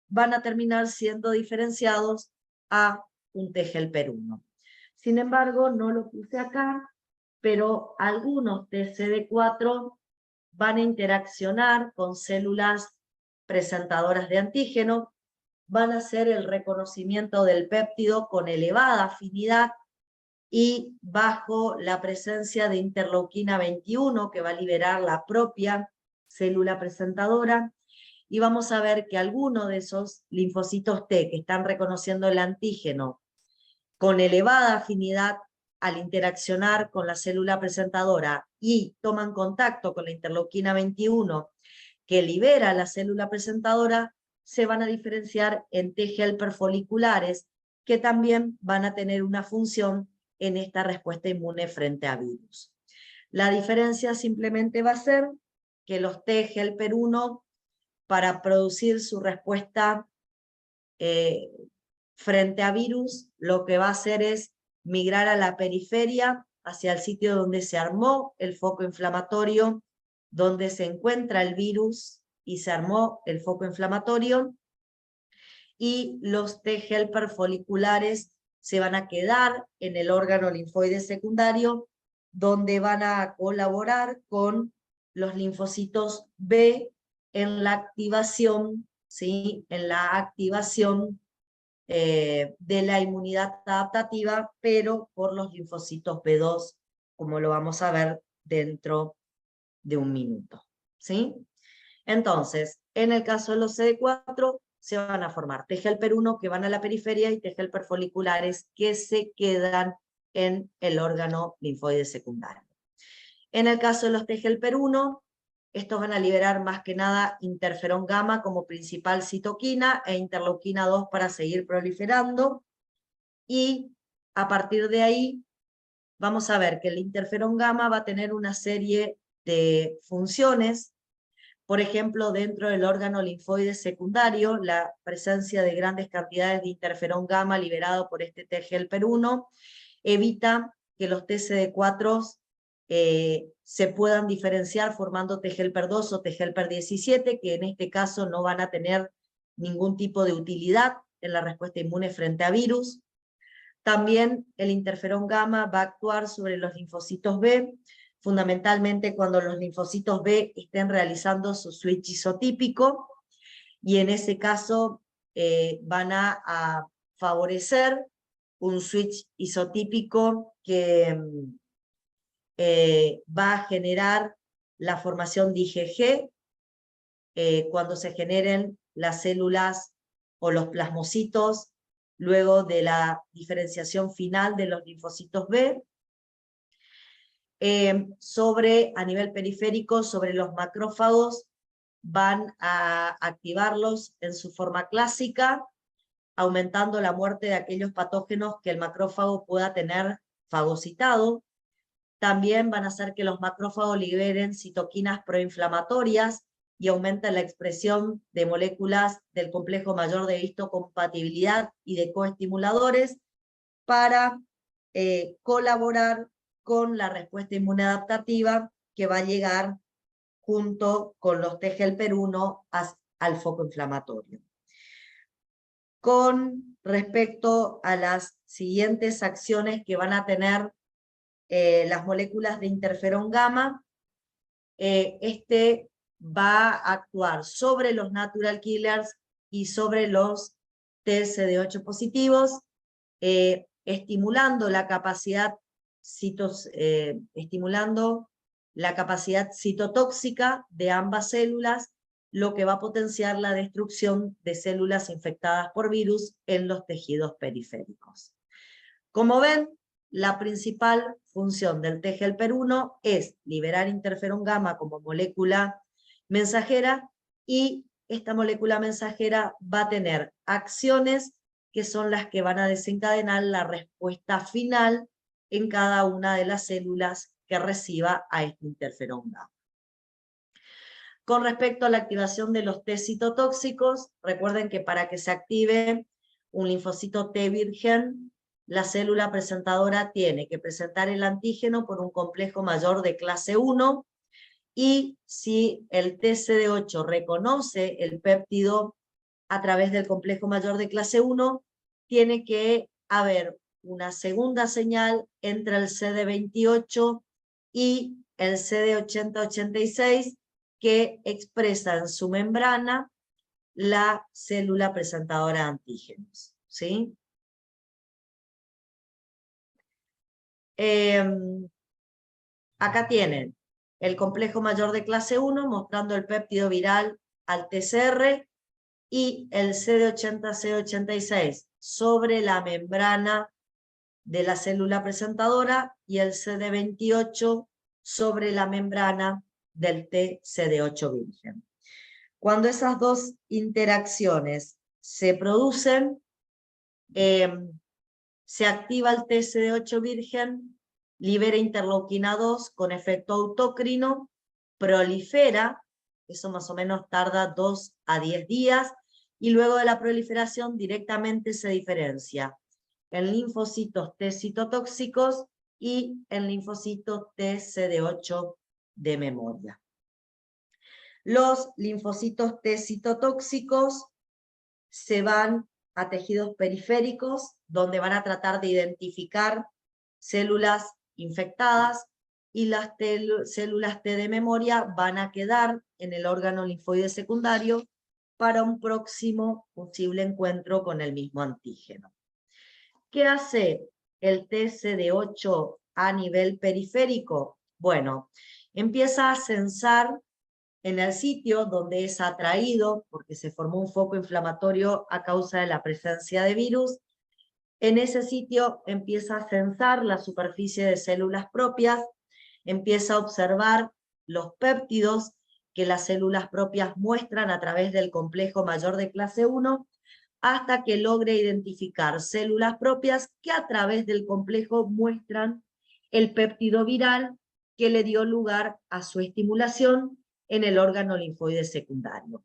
van a terminar siendo diferenciados a un TGLP1. Sin embargo, no lo puse acá, pero algunos TCD4 van a interaccionar con células presentadoras de antígeno, van a hacer el reconocimiento del péptido con elevada afinidad y bajo la presencia de interleuquina 21 que va a liberar la propia célula presentadora, y vamos a ver que algunos de esos linfocitos T que están reconociendo el antígeno con elevada afinidad al interaccionar con la célula presentadora y toman contacto con la interleuquina 21 que libera la célula presentadora, se van a diferenciar en T helper foliculares que también van a tener una función en esta respuesta inmune frente a virus. La diferencia simplemente va a ser que los T helper 1 para producir su respuesta frente a virus, lo que va a hacer es migrar a la periferia, hacia el sitio donde se armó el foco inflamatorio, donde se encuentra el virus y se armó el foco inflamatorio, y los T helper foliculares se van a quedar en el órgano linfoide secundario, donde van a colaborar con los linfocitos B en la activación, ¿sí? En la activación de la inmunidad adaptativa, pero por los linfocitos B2, como lo vamos a ver dentro de un minuto, ¿sí? Entonces, en el caso de los CD4, se van a formar T helper 1 que van a la periferia y T helper foliculares que se quedan en el órgano linfoide secundario. En el caso de los T helper 1, estos van a liberar más que nada interferón gamma como principal citoquina e interleuquina 2 para seguir proliferando. Y a partir de ahí vamos a ver que el interferón gamma va a tener una serie de funciones. Por ejemplo, dentro del órgano linfoide secundario, la presencia de grandes cantidades de interferón gamma liberado por este T helper 1 evita que los TCD4 se puedan diferenciar formando T helper 2 o T helper 17, que en este caso no van a tener ningún tipo de utilidad en la respuesta inmune frente a virus. También el interferón gamma va a actuar sobre los linfocitos B, fundamentalmente cuando los linfocitos B estén realizando su switch isotípico, y en ese caso van a favorecer un switch isotípico que va a generar la formación de IgG cuando se generen las células o los plasmocitos luego de la diferenciación final de los linfocitos B. A nivel periférico, sobre los macrófagos, van a activarlos en su forma clásica, aumentando la muerte de aquellos patógenos que el macrófago pueda tener fagocitado. También van a hacer que los macrófagos liberen citoquinas proinflamatorias y aumenten la expresión de moléculas del complejo mayor de histocompatibilidad y de coestimuladores para colaborar con la respuesta inmunoadaptativa que va a llegar junto con los TGLP1 al foco inflamatorio. Con respecto a las siguientes acciones que van a tener las moléculas de interferón gamma, este va a actuar sobre los natural killers y sobre los TSD8 positivos, estimulando la capacidad citotóxica de ambas células, lo que va a potenciar la destrucción de células infectadas por virus en los tejidos periféricos. Como ven, la principal función del TGLP1 es liberar interferón gamma como molécula mensajera, y esta molécula mensajera va a tener acciones que son las que van a desencadenar la respuesta final en cada una de las células que reciba a este interferón gamma. Con respecto a la activación de los T citotóxicos, recuerden que para que se active un linfocito T virgen, la célula presentadora tiene que presentar el antígeno por un complejo mayor de clase 1, y si el TCD8 reconoce el péptido a través del complejo mayor de clase 1, tiene que haber una segunda señal entre el CD28 y el CD80-86 que expresa en su membrana la célula presentadora de antígenos, ¿sí? Acá tienen el complejo mayor de clase 1 mostrando el péptido viral al TCR y el CD80-CD86 sobre la membrana de la célula presentadora y el CD28 sobre la membrana del TCD8 virgen. Cuando esas dos interacciones se producen, se activa el TCD8 virgen, libera interleuquina 2 con efecto autócrino, prolifera, eso más o menos tarda 2 a 10 días, y luego de la proliferación directamente se diferencia en linfocitos T citotóxicos y en linfocitos TCD8 de memoria. Los linfocitos T citotóxicos se van a tejidos periféricos, donde van a tratar de identificar células infectadas, y las células T de memoria van a quedar en el órgano linfoide secundario para un próximo posible encuentro con el mismo antígeno. ¿Qué hace el TCD8 a nivel periférico? Bueno, empieza a censar en el sitio donde es atraído, porque se formó un foco inflamatorio a causa de la presencia de virus. En ese sitio empieza a censar la superficie de células propias, empieza a observar los péptidos que las células propias muestran a través del complejo mayor de clase 1, hasta que logre identificar células propias que a través del complejo muestran el péptido viral que le dio lugar a su estimulación en el órgano linfoide secundario.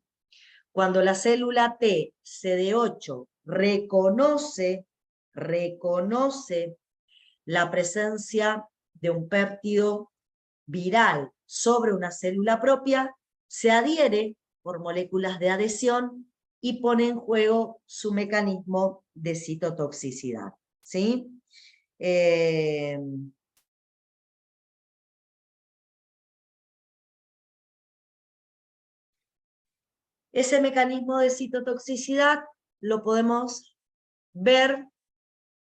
Cuando la célula T CD8 reconoce la presencia de un péptido viral sobre una célula propia, se adhiere por moléculas de adhesión y pone en juego su mecanismo de citotoxicidad, ¿sí? Ese mecanismo de citotoxicidad lo podemos ver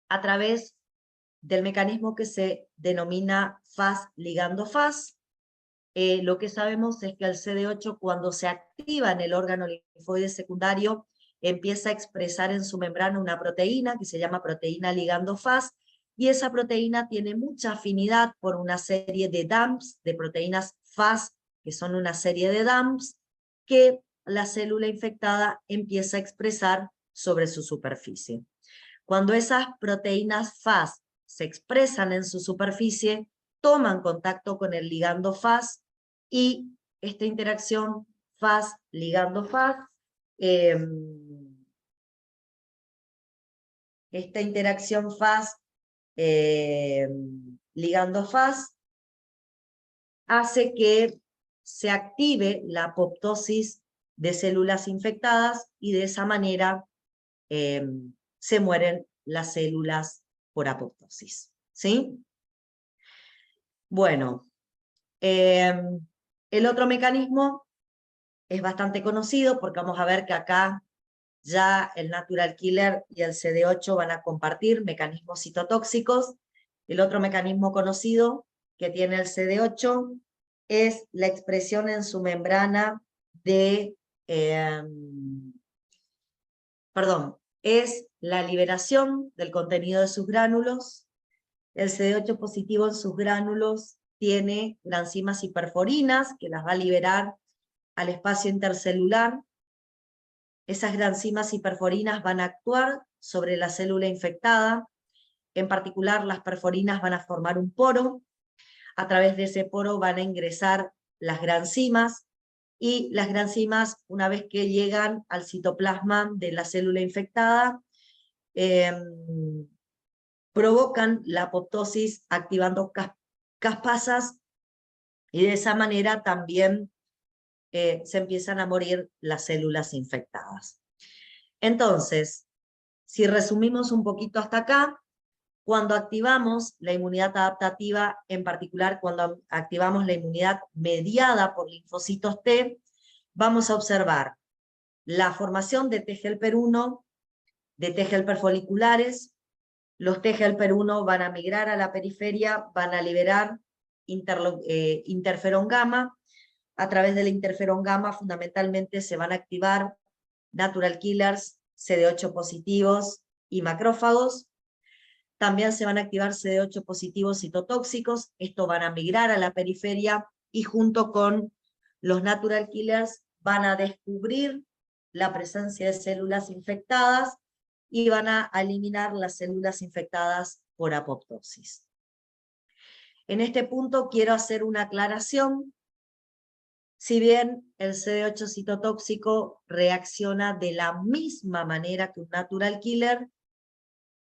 a través del mecanismo que se denomina Fas ligando Fas. Lo que sabemos es que el CD8, cuando se activa en el órgano linfoide secundario, empieza a expresar en su membrana una proteína que se llama proteína ligando Fas, y esa proteína tiene mucha afinidad por una serie de DAMPs, de proteínas Fas, que son una serie de DAMPs, que la célula infectada empieza a expresar sobre su superficie. Cuando esas proteínas Fas se expresan en su superficie, toman contacto con el ligando Fas, y esta interacción Fas ligando Fas, esta interacción Fas ligando Fas hace que se active la apoptosis de células infectadas, y de esa manera se mueren las células por apoptosis, ¿sí? Bueno, el otro mecanismo es bastante conocido, porque vamos a ver que acá ya el natural killer y el CD8 van a compartir mecanismos citotóxicos. El otro mecanismo conocido que tiene el CD8 es la expresión en su membrana de, es la liberación del contenido de sus gránulos. El CD8 positivo en sus gránulos tiene granzimas hiperforinas que las va a liberar al espacio intercelular. Esas granzimas hiperforinas van a actuar sobre la célula infectada. En particular, las perforinas van a formar un poro. A través de ese poro van a ingresar las granzimas, y las granzimas, una vez que llegan al citoplasma de la célula infectada, provocan la apoptosis activando caspasas, y de esa manera también se empiezan a morir las células infectadas. Entonces, si resumimos un poquito hasta acá, cuando activamos la inmunidad adaptativa, en particular cuando activamos la inmunidad mediada por linfocitos T, vamos a observar la formación de T helper 1, de T helper foliculares. Los T helper 1 van a migrar a la periferia, van a liberar interferón gamma. A través del interferón gamma fundamentalmente se van a activar natural killers, CD8 positivos y macrófagos. También se van a activar CD8 positivos citotóxicos. Estos van a migrar a la periferia, y junto con los natural killers van a descubrir la presencia de células infectadas, y van a eliminar las células infectadas por apoptosis. En este punto quiero hacer una aclaración. Si bien el CD8 citotóxico reacciona de la misma manera que un natural killer,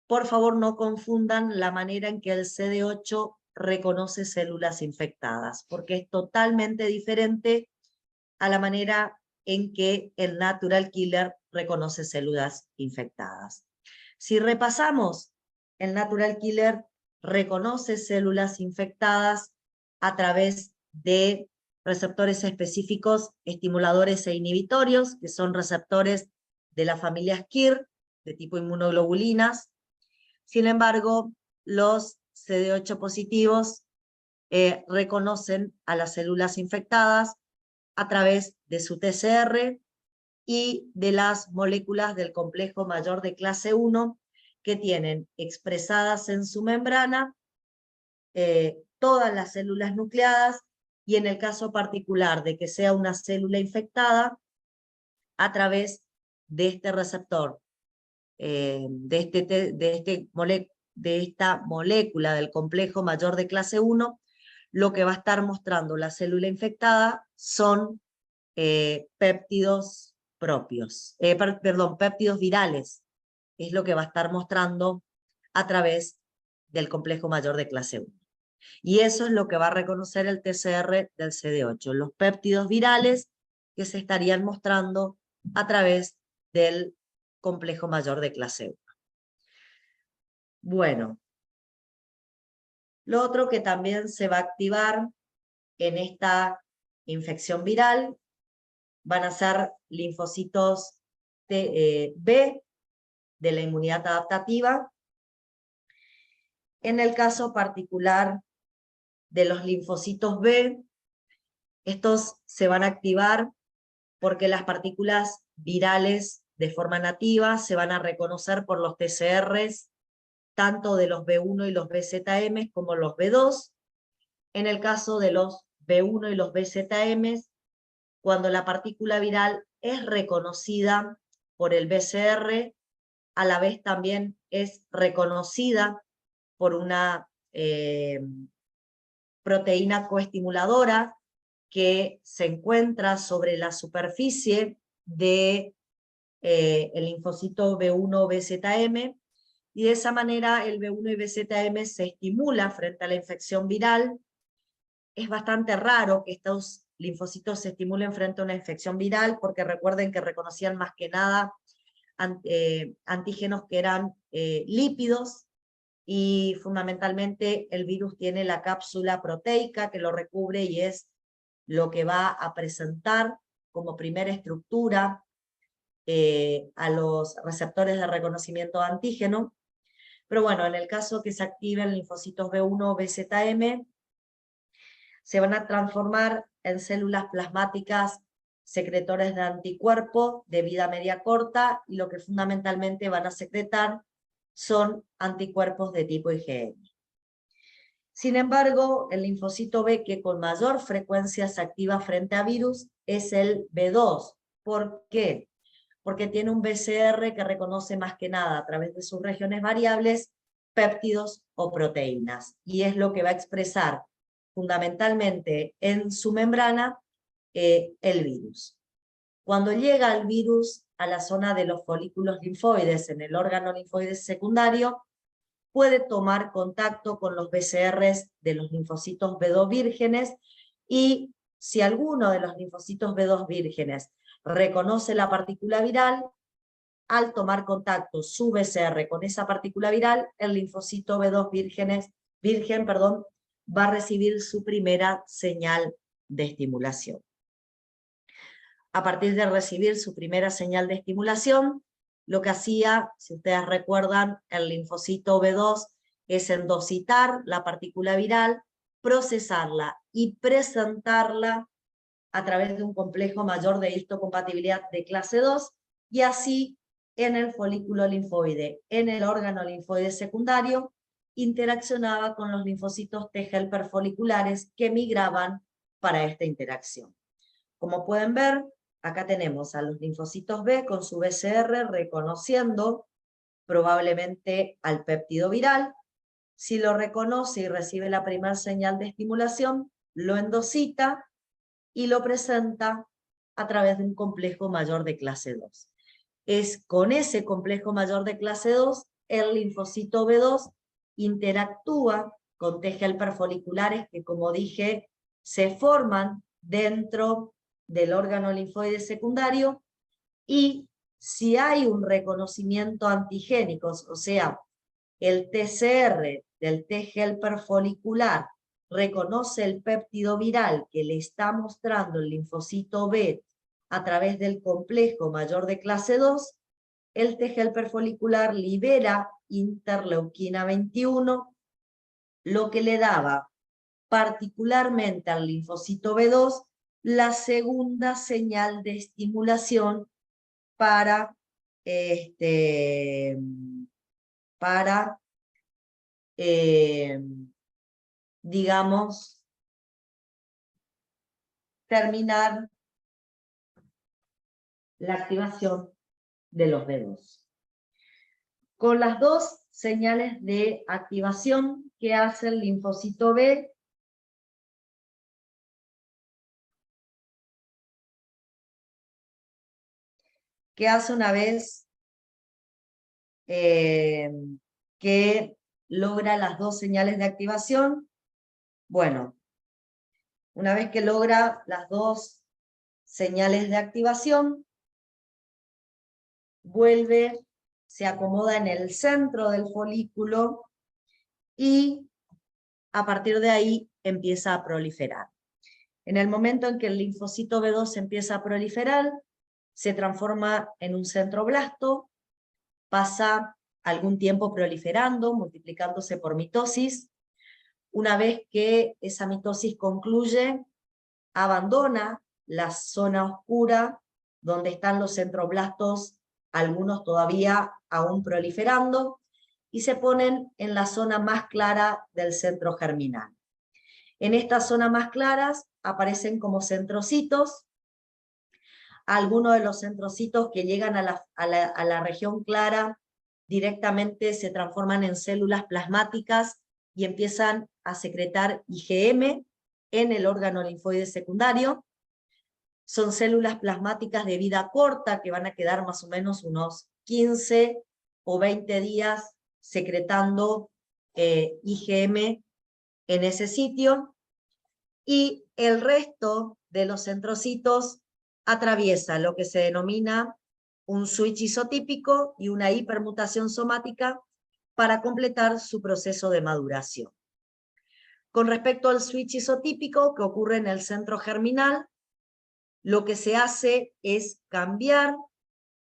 por favor no confundan la manera en que el CD8 reconoce células infectadas, porque es totalmente diferente a la manera en que el natural killer reconoce células infectadas. Si repasamos, el natural killer reconoce células infectadas a través de receptores específicos, estimuladores e inhibitorios, que son receptores de la familia KIR, de tipo inmunoglobulinas. Sin embargo, los CD8 positivos reconocen a las células infectadas a través de su TCR y de las moléculas del complejo mayor de clase 1, que tienen expresadas en su membrana todas las células nucleadas, y en el caso particular de que sea una célula infectada, a través de este receptor, de esta molécula del complejo mayor de clase 1, lo que va a estar mostrando la célula infectada son péptidos propios, péptidos virales, es lo que va a estar mostrando a través del complejo mayor de clase 1. Y eso es lo que va a reconocer el TCR del CD8, los péptidos virales que se estarían mostrando a través del complejo mayor de clase 1. Bueno, lo otro que también se va a activar en esta infección viral van a ser linfocitos B de la inmunidad adaptativa. En el caso particular de los linfocitos B, estos se van a activar porque las partículas virales de forma nativa se van a reconocer por los TCRs, tanto de los B1 y los BZM como los B2. En el caso de los B1 y los BZM, cuando la partícula viral es reconocida por el BCR, a la vez también es reconocida por una proteína coestimuladora que se encuentra sobre la superficie de el linfocito B1 BZM, y de esa manera el B1 y BZM se estimula frente a la infección viral. Es bastante raro que estos linfocitos se estimulen frente a una infección viral, porque recuerden que reconocían más que nada antígenos que eran lípidos, y fundamentalmente el virus tiene la cápsula proteica que lo recubre y es lo que va a presentar como primera estructura a los receptores de reconocimiento de antígeno. Pero bueno, en el caso que se activen linfocitos B1 o BZM, se van a transformar en células plasmáticas secretores de anticuerpo de vida media corta, y lo que fundamentalmente van a secretar son anticuerpos de tipo IgM. Sin embargo, el linfocito B que con mayor frecuencia se activa frente a virus es el B2. ¿Por qué? Porque tiene un BCR que reconoce más que nada a través de sus regiones variables péptidos o proteínas, y es lo que va a expresar fundamentalmente en su membrana el virus. Cuando llega el virus a la zona de los folículos linfoides en el órgano linfoide secundario, puede tomar contacto con los BCRs de los linfocitos B2 vírgenes, y si alguno de los linfocitos B2 vírgenes reconoce la partícula viral, al tomar contacto su BCR con esa partícula viral, el linfocito B2 virgen, va a recibir su primera señal de estimulación. A partir de recibir su primera señal de estimulación, lo que hacía, si ustedes recuerdan, el linfocito B2 es endocitar la partícula viral, procesarla y presentarla a través de un complejo mayor de histocompatibilidad de clase 2, y así en el folículo linfoide, en el órgano linfoide secundario, interaccionaba con los linfocitos T helper foliculares que migraban para esta interacción. Como pueden ver, acá tenemos a los linfocitos B con su BCR reconociendo probablemente al péptido viral. Si lo reconoce y recibe la primera señal de estimulación, lo endocita y lo presenta a través de un complejo mayor de clase 2. Es con ese complejo mayor de clase 2, el linfocito B2 interactúa con T helper foliculares que, como dije, se forman dentro del órgano linfoide secundario, y si hay un reconocimiento antigénico, o sea, el TCR del T helper folicular reconoce el péptido viral que le está mostrando el linfocito B a través del complejo mayor de clase 2, el T helper folicular libera interleuquina 21, lo que le daba particularmente al linfocito B2 la segunda señal de estimulación para, digamos, terminar la activación de los dedos. Con las dos señales de activación que hace el linfocito B, que hace una vez que logra las dos señales de activación, bueno, una vez que logra las dos señales de activación, vuelve se acomoda en el centro del folículo y a partir de ahí empieza a proliferar. En el momento en que el linfocito B2 empieza a proliferar, se transforma en un centroblasto, pasa algún tiempo proliferando, multiplicándose por mitosis. Una vez que esa mitosis concluye, abandona la zona oscura donde están los centroblastos, algunos todavía aún proliferando, y se ponen en la zona más clara del centro germinal. En estas zonas más claras aparecen como centrocitos. Algunos de los centrocitos que llegan a la región clara directamente se transforman en células plasmáticas y empiezan a secretar IgM en el órgano linfoide secundario. Son células plasmáticas de vida corta que van a quedar más o menos unos 15 o 20 días secretando IgM en ese sitio, y el resto de los centrocitos atraviesa lo que se denomina un switch isotípico y una hipermutación somática para completar su proceso de maduración. Con respecto al switch isotípico que ocurre en el centro germinal, lo que se hace es cambiar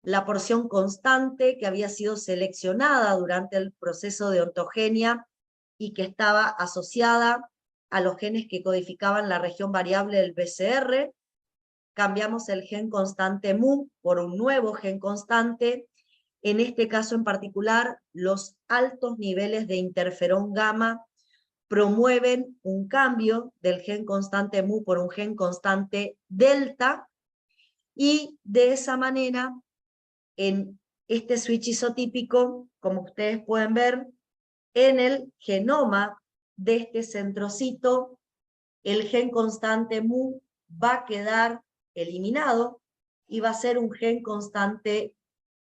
la porción constante que había sido seleccionada durante el proceso de ontogenia y que estaba asociada a los genes que codificaban la región variable del BCR. Cambiamos el gen constante MU por un nuevo gen constante. En este caso en particular, los altos niveles de interferón gamma promueven un cambio del gen constante MU por un gen constante delta, y de esa manera, en este switch isotípico, como ustedes pueden ver, en el genoma de este centrocito, el gen constante MU va a quedar eliminado y va a ser un gen constante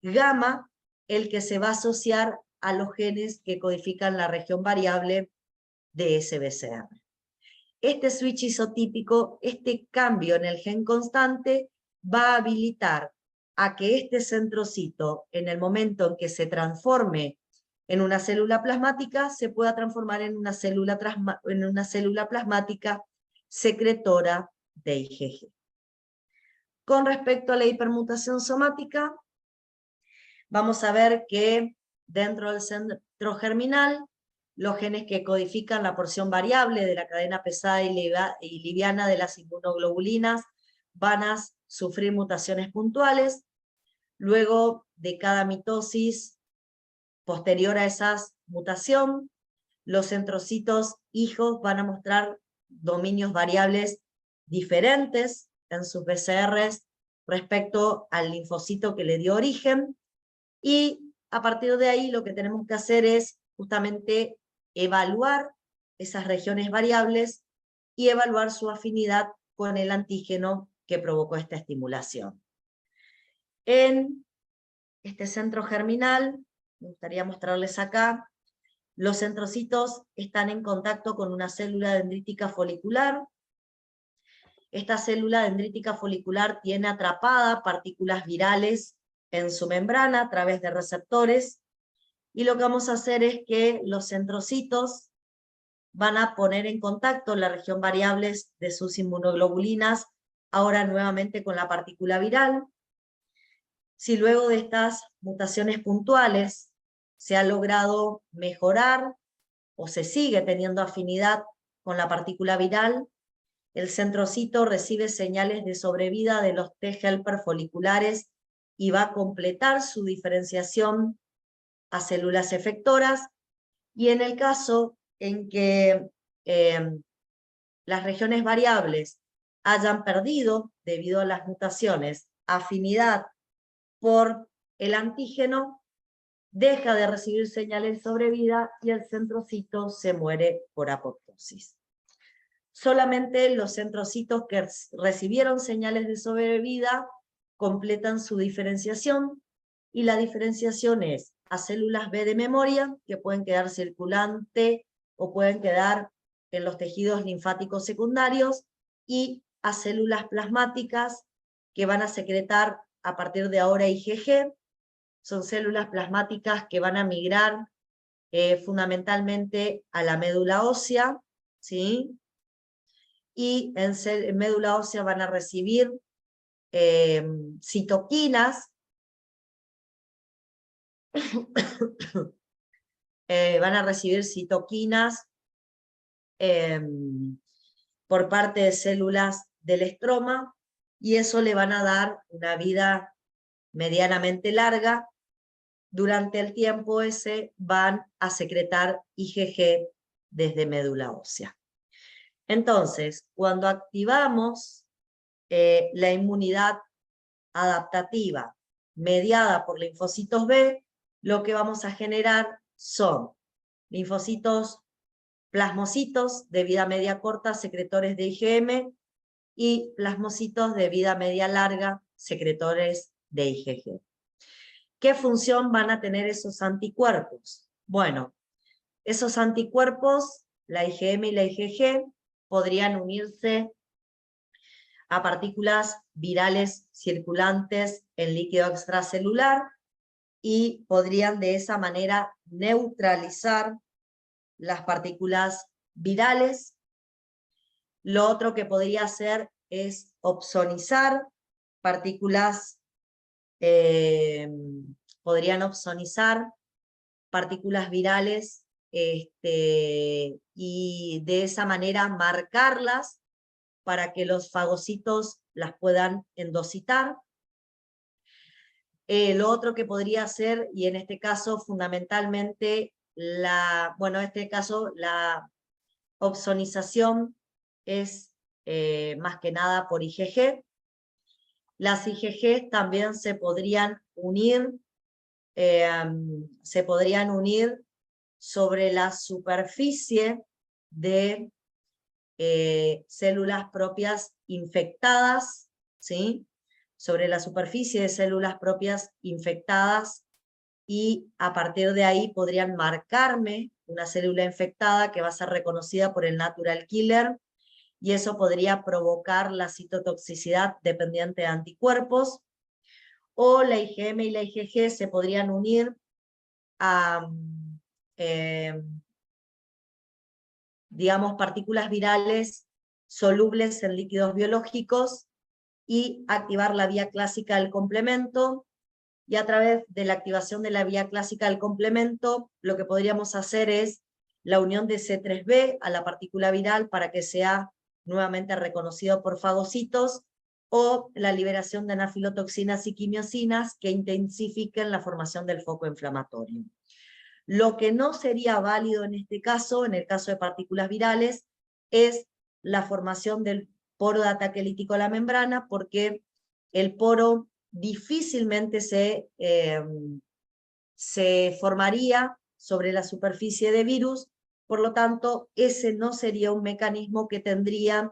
gamma el que se va a asociar a los genes que codifican la región variable de SBCR. Este switch isotípico, este cambio en el gen constante, va a habilitar a que este centrocito, en el momento en que se transforme en una célula plasmática, se pueda transformar en una célula plasmática secretora de IgG. Con respecto a la hipermutación somática, vamos a ver que dentro del centro germinal, los genes que codifican la porción variable de la cadena pesada y liviana de las inmunoglobulinas van a sufrir mutaciones puntuales. Luego de cada mitosis posterior a esa mutación, los centrocitos hijos van a mostrar dominios variables diferentes en sus BCRs respecto al linfocito que le dio origen, y a partir de ahí lo que tenemos que hacer es justamente evaluar esas regiones variables y evaluar su afinidad con el antígeno que provocó esta estimulación. En este centro germinal, me gustaría mostrarles acá, los centrocitos están en contacto con una célula dendrítica folicular. Esta célula dendrítica folicular tiene atrapadas partículas virales en su membrana a través de receptores, y lo que vamos a hacer es que los centrocitos van a poner en contacto la región variables de sus inmunoglobulinas, ahora nuevamente con la partícula viral. Si luego de estas mutaciones puntuales se ha logrado mejorar o se sigue teniendo afinidad con la partícula viral, el centrocito recibe señales de sobrevida de los T-helper foliculares y va a completar su diferenciación a células efectoras, y en el caso en que las regiones variables hayan perdido, debido a las mutaciones, afinidad por el antígeno, deja de recibir señales de sobrevida y el centrocito se muere por apoptosis. Solamente los centrocitos que recibieron señales de sobrevida completan su diferenciación, y la diferenciación es a células B de memoria, que pueden quedar circulante o pueden quedar en los tejidos linfáticos secundarios, y a células plasmáticas que van a secretar a partir de ahora IgG, son células plasmáticas que van a migrar fundamentalmente a la médula ósea, ¿sí? Y en médula ósea van a recibir citoquinas, van a recibir citoquinas por parte de células del estroma, y eso le van a dar una vida medianamente larga. Durante el tiempo ese van a secretar IgG desde médula ósea. Entonces, cuando activamos la inmunidad adaptativa mediada por linfocitos B, lo que vamos a generar son linfocitos plasmocitos de vida media corta, secretores de IgM, y plasmocitos de vida media larga, secretores de IgG. ¿Qué función van a tener esos anticuerpos? Bueno, esos anticuerpos, la IgM y la IgG, podrían unirse a partículas virales circulantes en líquido extracelular y podrían de esa manera neutralizar las partículas virales. Lo otro que podría hacer es opsonizar partículas, podrían opsonizar partículas virales y de esa manera marcarlas para que los fagocitos las puedan endocitar. Lo otro que podría hacer, y en este caso fundamentalmente, la opsonización es más que nada por IgG. Las IgG también se podrían unir sobre la superficie de células propias infectadas, ¿sí? Sobre la superficie de células propias infectadas, y a partir de ahí podrían marcarme una célula infectada que va a ser reconocida por el natural killer, y eso podría provocar la citotoxicidad dependiente de anticuerpos. O la IgM y la IgG se podrían unir a, digamos, partículas virales solubles en líquidos biológicos y activar la vía clásica del complemento. Y a través de la activación de la vía clásica del complemento, lo que podríamos hacer es la unión de C3b a la partícula viral para que sea nuevamente reconocido por fagocitos, o la liberación de anafilotoxinas y quimiosinas que intensifiquen la formación del foco inflamatorio. Lo que no sería válido en este caso, en el caso de partículas virales, es la formación del poro de ataque lítico a la membrana, porque el poro difícilmente se formaría sobre la superficie de virus. Por lo tanto, ese no sería un mecanismo que tendría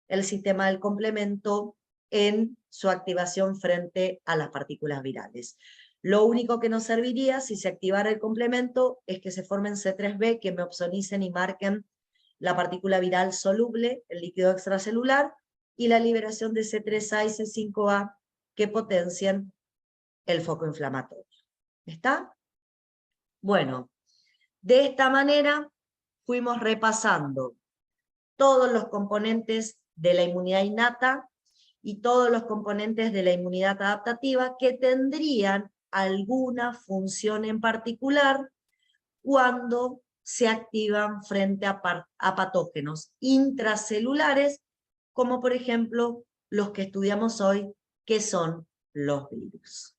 el sistema del complemento en su activación frente a las partículas virales. Lo único que nos serviría, si se activara el complemento, es que se formen C3b, que me opsonicen y marquen la partícula viral soluble, el líquido extracelular, y la liberación de C3a y C5a, que potencien el foco inflamatorio. ¿Está? Bueno, de esta manera fuimos repasando todos los componentes de la inmunidad innata y todos los componentes de la inmunidad adaptativa que tendrían alguna función en particular cuando se activan frente a patógenos intracelulares, como por ejemplo los que estudiamos hoy, que son los virus.